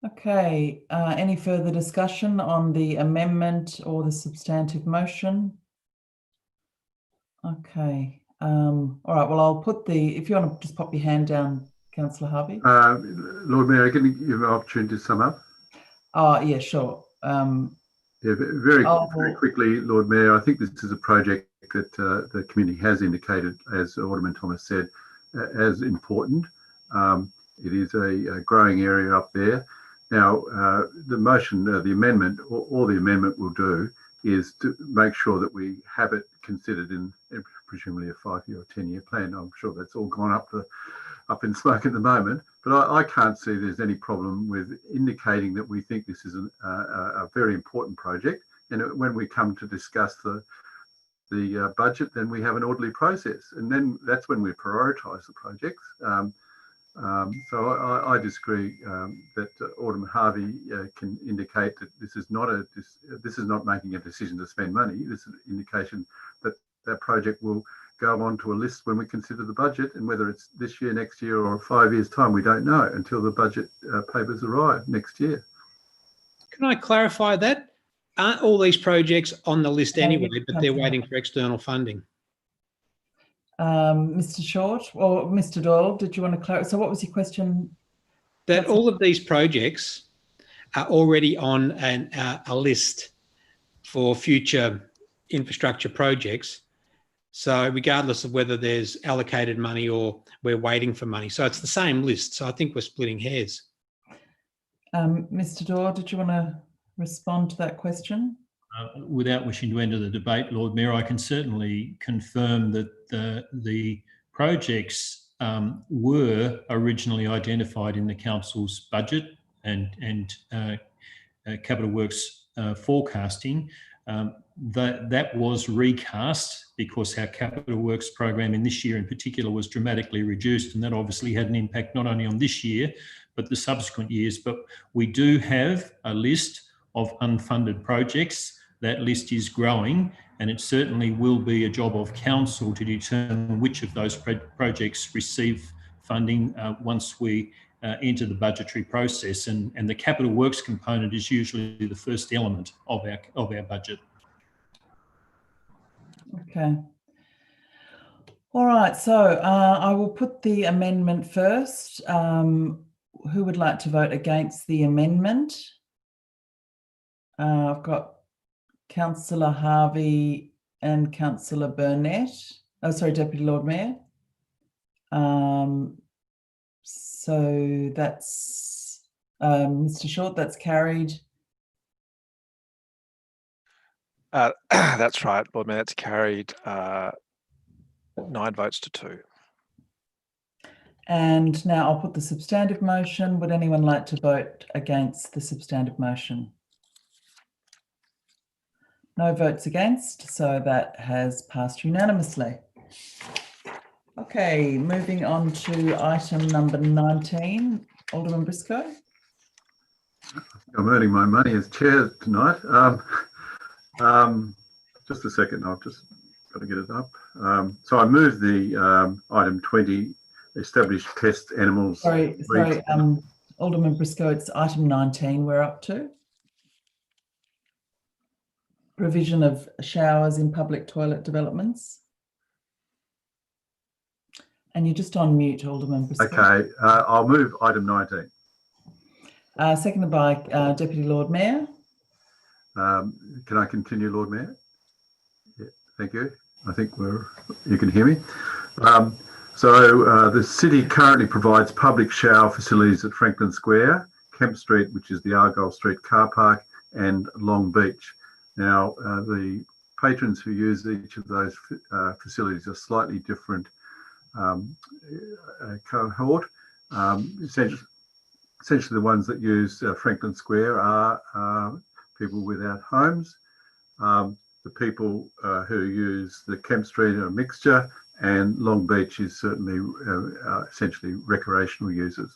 Okay, any further discussion on the amendment or the substantive motion? Okay, all right, well, I'll put if you want to just pop your hand down, Councillor Harvey. Lord Mayor, can you give an opportunity to sum up? Oh, yeah, sure. Yeah, very quickly, Lord Mayor, I think this is a project that the community has indicated, as Alderman Thomas said, as important. It is a growing area up there. Now, the motion, the amendment, all the amendment will do is to make sure that we have it considered in presumably a 5-year or 10-year plan. I'm sure that's all gone up in smoke at the moment, but I can't see there's any problem with indicating that we think this is a very important project. And when we come to discuss the budget, then we have an orderly process, and then that's when we prioritise the projects. So I disagree that Alderman Harvey can indicate that this is not making a decision to spend money. This is an indication that that project will go onto a list when we consider the budget, and whether it's this year, next year, or 5 years' time, we don't know until the budget papers arrive next year. Can I clarify that? Aren't all these projects on the list anyway, but they're waiting for external funding? Mr. Short or Mr. Doyle, did you want to clarify? So what was your question? That all of these projects are already on a list for future infrastructure projects. So regardless of whether there's allocated money or we're waiting for money. So it's the same list. So I think we're splitting hairs. Mr. Doyle, did you want to respond to that question? Without wishing to enter the debate, Lord Mayor, I can certainly confirm that the projects were originally identified in the council's budget and capital works forecasting. That was recast because our capital works program in this year in particular was dramatically reduced, and that obviously had an impact not only on this year but the subsequent years. But we do have a list of unfunded projects. That list is growing, and it certainly will be a job of council to determine which of those projects receive funding once we enter the budgetary process. And the capital works component is usually the first element of our budget. Okay. All right, so I will put the amendment first. Who would like to vote against the amendment? I've got Councillor Harvey and Councillor Burnett. Oh, sorry, Deputy Lord Mayor. So that's Mr. Short, that's carried. That's right, Lord Mayor, that's carried 9 votes to 2. And now I'll put the substantive motion. Would anyone like to vote against the substantive motion? No votes against, so that has passed unanimously. Okay, moving on to item number 19, Alderman Briscoe. I'm earning my money as chair tonight. Just a second, I've just got to get it up. So I move the item 20, established pest animals. Sorry, Alderman Briscoe, it's item 19 we're up to. Provision of showers in public toilet developments. And you're just on mute, Alderman Briscoe. Okay, I'll move item 19. Seconded by Deputy Lord Mayor. Can I continue, Lord Mayor? Yeah, thank you. I think you can hear me. So the city currently provides public shower facilities at Franklin Square, Kemp Street, which is the Argyle Street car park, and Long Beach. Now, the patrons who use each of those facilities are slightly different cohort. Essentially, the ones that use Franklin Square are people without homes. The people who use the Kemp Street are a mixture, and Long Beach is certainly essentially recreational users.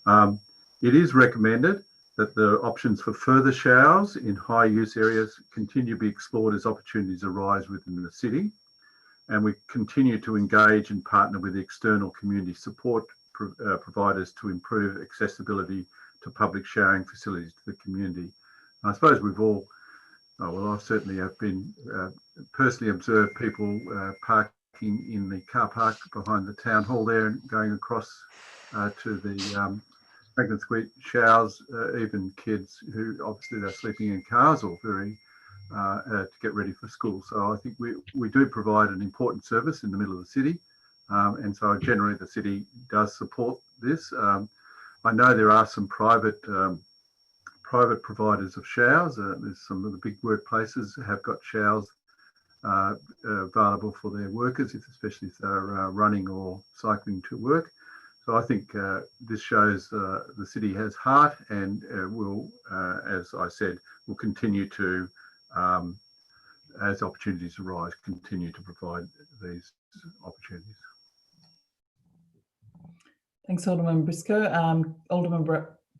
It is recommended that the options for further showers in high use areas continue to be explored as opportunities arise within the city. And we continue to engage and partner with the external community support providers to improve accessibility to public showering facilities to the community. I suppose we've all, well, I certainly have been personally observed people parking in the car park behind the town hall there and going across to the Franklin Square showers, even kids who obviously they're sleeping in cars or very to get ready for school. So I think we do provide an important service in the middle of the city. And so generally the city does support this. I know there are some private private providers of showers. There's some of the big workplaces have got showers available for their workers, especially if they're running or cycling to work. So I think this shows the city has heart and will, as I said, will continue to, as opportunities arise, continue to provide these opportunities. Thanks, Alderman Briscoe. Alderman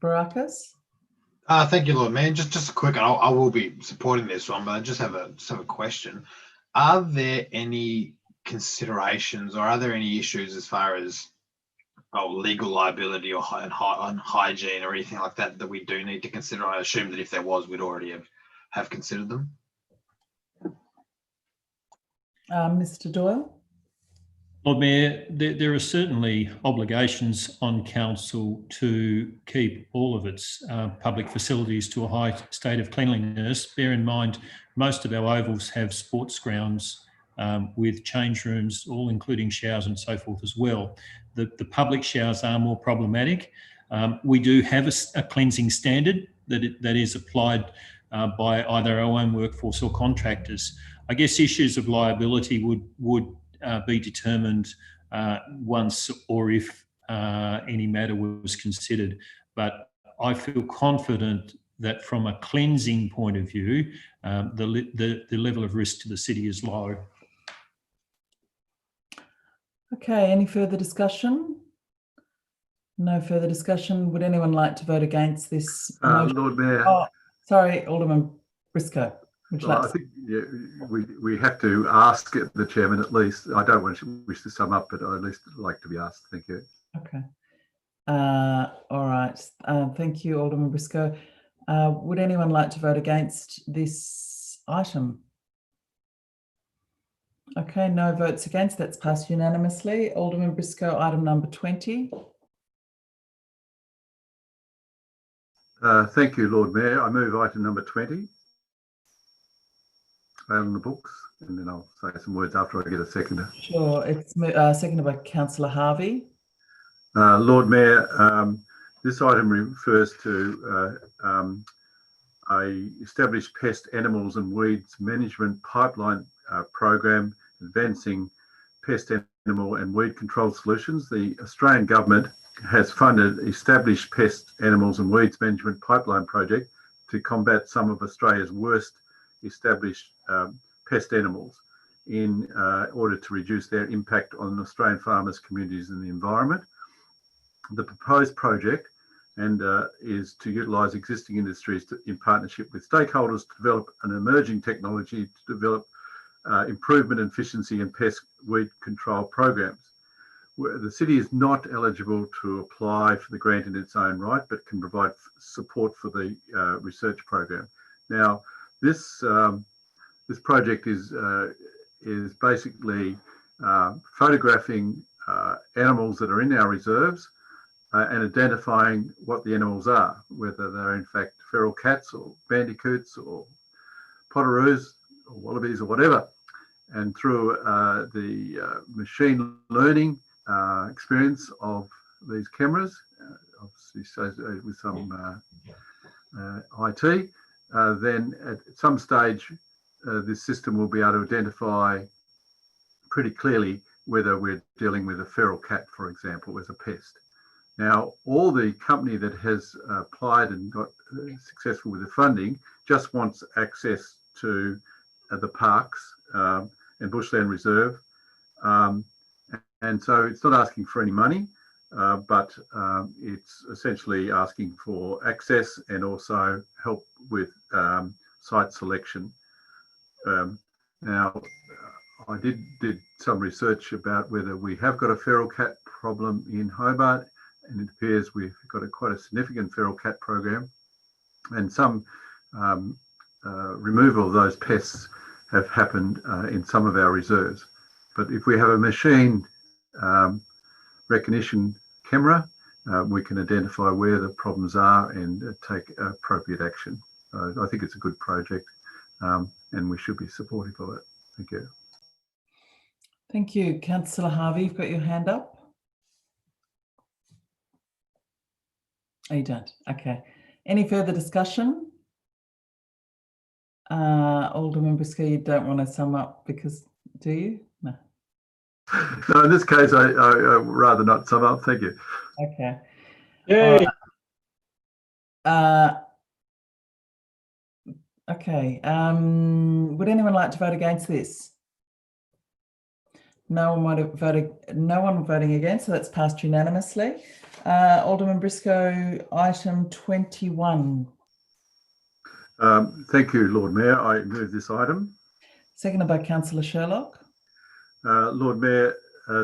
Barakas. Thank you, Lord Mayor. Just a quick, and I will be supporting this one, but I just have a question. Are there any considerations or are there any issues as far as legal liability or on hygiene or anything like that that we do need to consider? I assume that if there was, we'd already have considered them. Mr. Doyle? Lord Mayor, there are certainly obligations on council to keep all of its public facilities to a high state of cleanliness. Bear in mind, most of our ovals have sports grounds with change rooms, all including showers and so forth as well. The public showers are more problematic. We do have a cleansing standard that is applied by either our own workforce or contractors. I guess issues of liability would be determined once or if any matter was considered. But I feel confident that from a cleansing point of view, the level of risk to the city is low. Okay, any further discussion? No further discussion. Would anyone like to vote against this motion? Lord Mayor. Oh, sorry, Alderman Briscoe. Well, I think we have to ask the chairman at least. I don't wish to sum up, but I at least like to be asked. Thank you. Okay. All right. Thank you, Alderman Briscoe. Would anyone like to vote against this item? Okay, no votes against. That's passed unanimously. Alderman Briscoe, item number 20. Thank you, Lord Mayor. I move item number 20. On the books, and then I'll say some words after I get a seconder. Sure, it's seconded by Councillor Harvey. Lord Mayor, this item refers to a established pest, animals and weeds management pipeline program advancing pest, animal and weed control solutions. The Australian government has funded established pest, animals and weeds management pipeline project to combat some of Australia's worst established pest animals in order to reduce their impact on Australian farmers, communities and the environment. The proposed project is to utilise existing industries in partnership with stakeholders to develop an emerging technology to develop improvement in efficiency and pest weed control programs. The city is not eligible to apply for the grant in its own right, but can provide support for the research program. Now, this project is basically photographing animals that are in our reserves and identifying what the animals are, whether they're in fact feral cats or bandicoots or potoroos or wallabies or whatever. And through the machine learning experience of these cameras, obviously associated with some IT, then at some stage, this system will be able to identify pretty clearly whether we're dealing with a feral cat, for example, as a pest. Now, all the company that has applied and got successful with the funding just wants access to the parks and Bushland Reserve. And so it's not asking for any money, but it's essentially asking for access and also help with site selection. Now, I did some research about whether we have got a feral cat problem in Hobart, and it appears we've got quite a significant feral cat program, and some removal of those pests have happened in some of our reserves. But if we have a machine recognition camera, we can identify where the problems are and take appropriate action. I think it's a good project, and we should be supportive of it. Thank you. Thank you. Councillor Harvey, you've got your hand up. Oh, you don't. Okay. Any further discussion? Alderman Briscoe, you don't want to sum up because, do you? No. No, in this case, I rather not sum up. Thank you. Okay. Yay. Okay. Would anyone like to vote against this? No one voting against, so that's passed unanimously. Alderman Briscoe, item 21. Thank you, Lord Mayor. I move this item. Seconded by Councillor Sherlock. Lord Mayor,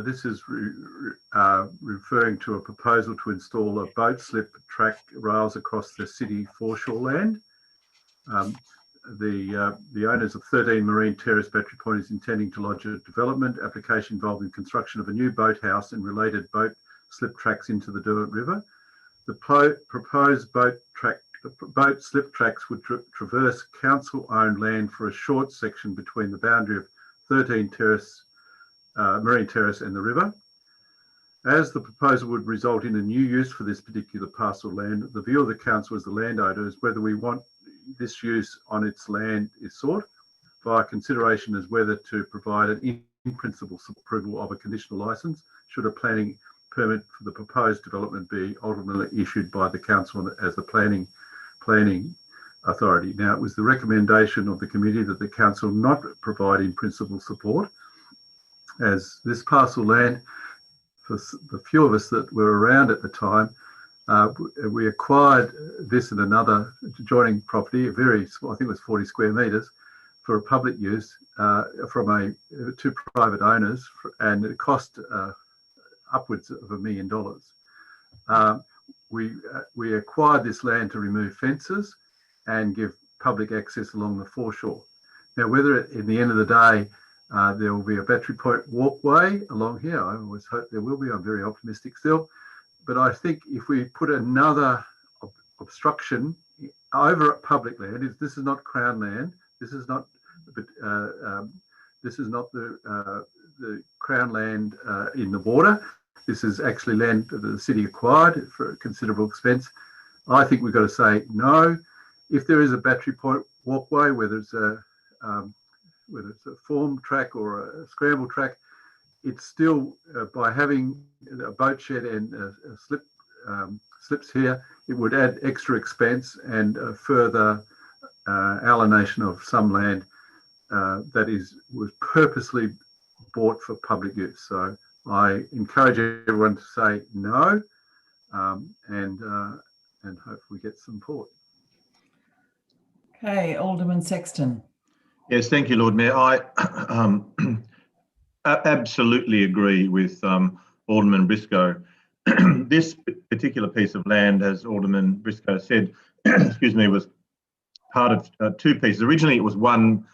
this is referring to a proposal to install a boat slip track rails across the city foreshore land. The owners of 13 Marine Terrace Battery Point is intending to lodge a development application involving construction of a new boathouse and related boat slip tracks into the Derwent River. The proposed boat slip tracks would traverse council-owned land for a short section between the boundary of 13 Marine Terrace and the river. As the proposal would result in a new use for this particular parcel of land, the view of the council as the landowner is whether we want this use on its land is sought via consideration as whether to provide an in-principle approval of a conditional licence should a planning permit for the proposed development be ultimately issued by the council as the planning authority. Now, it was the recommendation of the committee that the council not provide in-principle support, as this parcel land, for the few of us that were around at the time, we acquired this and another adjoining property, a very small, I think it was 40 square metres, for a public use from two private owners, and it cost upwards of $1 million. We acquired this land to remove fences and give public access along the foreshore. Now, whether in the end of the day there will be a Battery Point walkway along here, I always hope there will be. I'm very optimistic still. But I think if we put another obstruction over public land, this is not Crown land. This is not the Crown land in the water. This is actually land that the city acquired for a considerable expense. I think we've got to say no. If there is a Battery Point walkway, whether it's a form track or a scramble track, it's still by having a boat shed and slips here, it would add extra expense and further alienation of some land that was purposely bought for public use. So I encourage everyone to say no, and hope we get some support. Okay, Alderman Sexton. Yes, thank you, Lord Mayor. I absolutely agree with Alderman Briscoe. This particular piece of land, as Alderman Briscoe said, excuse me, was part of two pieces. Originally, it was one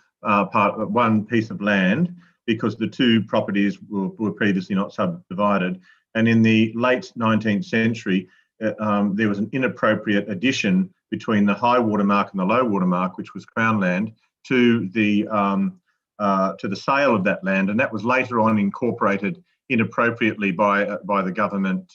piece of land because the two properties were previously not subdivided. And in the late 19th century, there was an inappropriate addition between the high water mark and the low water mark, which was Crown land, to the sale of that land, and that was later on incorporated inappropriately by the government,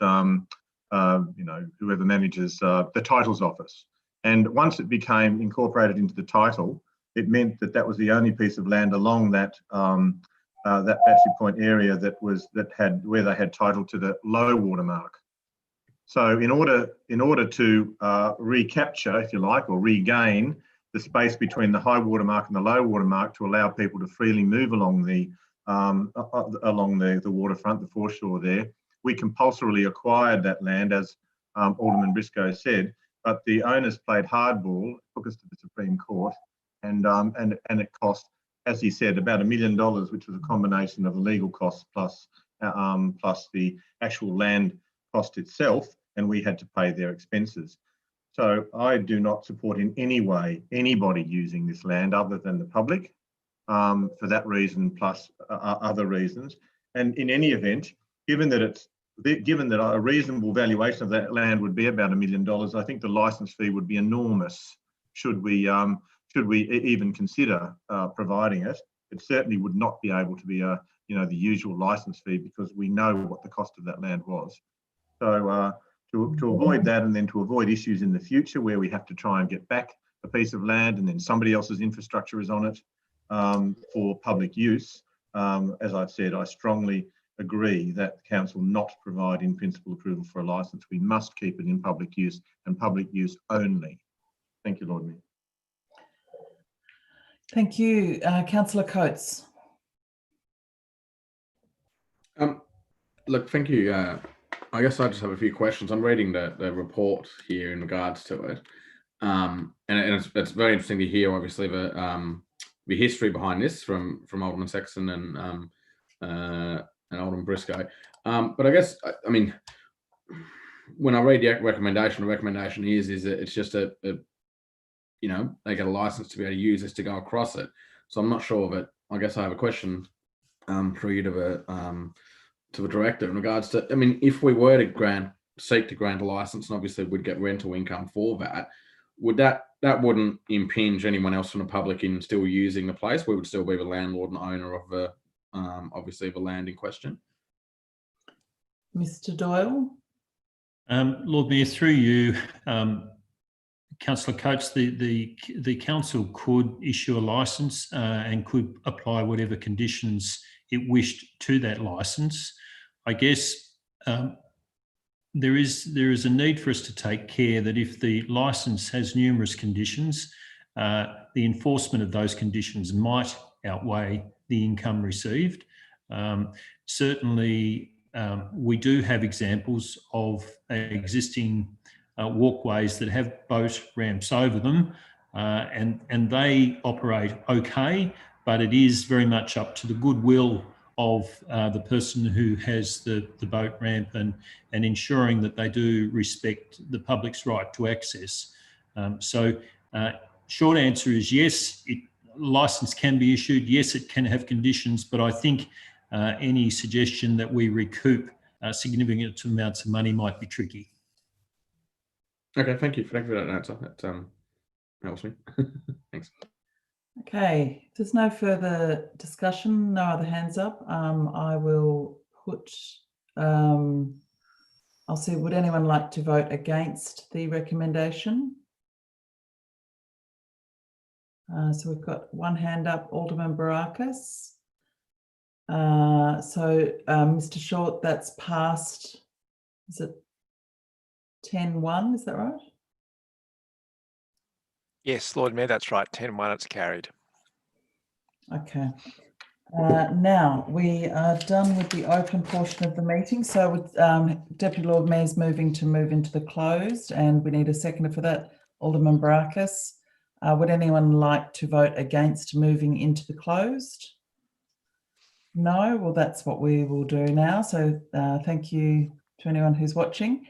whoever manages the titles office. And once it became incorporated into the title, it meant that that was the only piece of land along that that Battery Point area where they had title to the low water mark. So in order to recapture, if you like, or regain the space between the high water mark and the low water mark to allow people to freely move along the waterfront, the foreshore there, we compulsorily acquired that land, as Alderman Briscoe said, but the owners played hardball, took us to the Supreme Court, and it cost, as he said, about $1 million, which was a combination of the legal costs plus the actual land cost itself, and we had to pay their expenses. So I do not support in any way anybody using this land other than the public for that reason, plus other reasons. And in any event, given that a reasonable valuation of that land would be about $1 million, I think the license fee would be enormous. Should we even consider providing it? It certainly would not be able to be the usual license fee, because we know what the cost of that land was. So to avoid that, and then to avoid issues in the future where we have to try and get back a piece of land and then somebody else's infrastructure is on it for public use. As I've said, I strongly agree that the council not provide in principle approval for a licence. We must keep it in public use and public use only. Thank you, Lord Mayor. Thank you. Councillor Coates. Look, thank you. I guess I just have a few questions. I'm reading the report here in regards to it. And it's very interesting to hear, obviously, the history behind this from Alderman Sexton and Alderman Briscoe. But I guess, I mean, when I read the recommendation is that it's just a you know, they get a license to be able to use this to go across it. So I'm not sure of it. I guess I have a question for you to the director in regards to, I mean, if we were to seek to grant a license, and obviously we'd get rental income for that, would that wouldn't impinge anyone else from the public in still using the place? We would still be the landlord and owner of the obviously the land in question. Mr. Doyle. Lord Mayor, through you, Councillor Coates, the council could issue a licence and could apply whatever conditions it wished to that licence. I guess there is a need for us to take care that if the licence has numerous conditions, the enforcement of those conditions might outweigh the income received. Certainly, we do have examples of existing walkways that have boat ramps over them, and they operate okay, but it is very much up to the goodwill of the person who has the boat ramp and ensuring that they do respect the public's right to access. So short answer is yes, license can be issued. Yes, it can have conditions, but I think any suggestion that we recoup significant amounts of money might be tricky. Okay, thank you for that answer. That helps me. Thanks. Okay, if there's no further discussion, no other hands up, I will put, I'll see, would anyone like to vote against the recommendation? So we've got one hand up, Alderman Barakis. Mr. Short, that's passed, is it 10-1, is that right? Yes, Lord Mayor, that's right. 10-1, it's carried. Okay. Now we are done with the open portion of the meeting. So with Deputy Lord Mayor's move into the closed, and we need a seconder for that, Alderman Barakis. Would anyone like to vote against moving into the closed? No? Well, that's what we will do now. So thank you to anyone who's watching.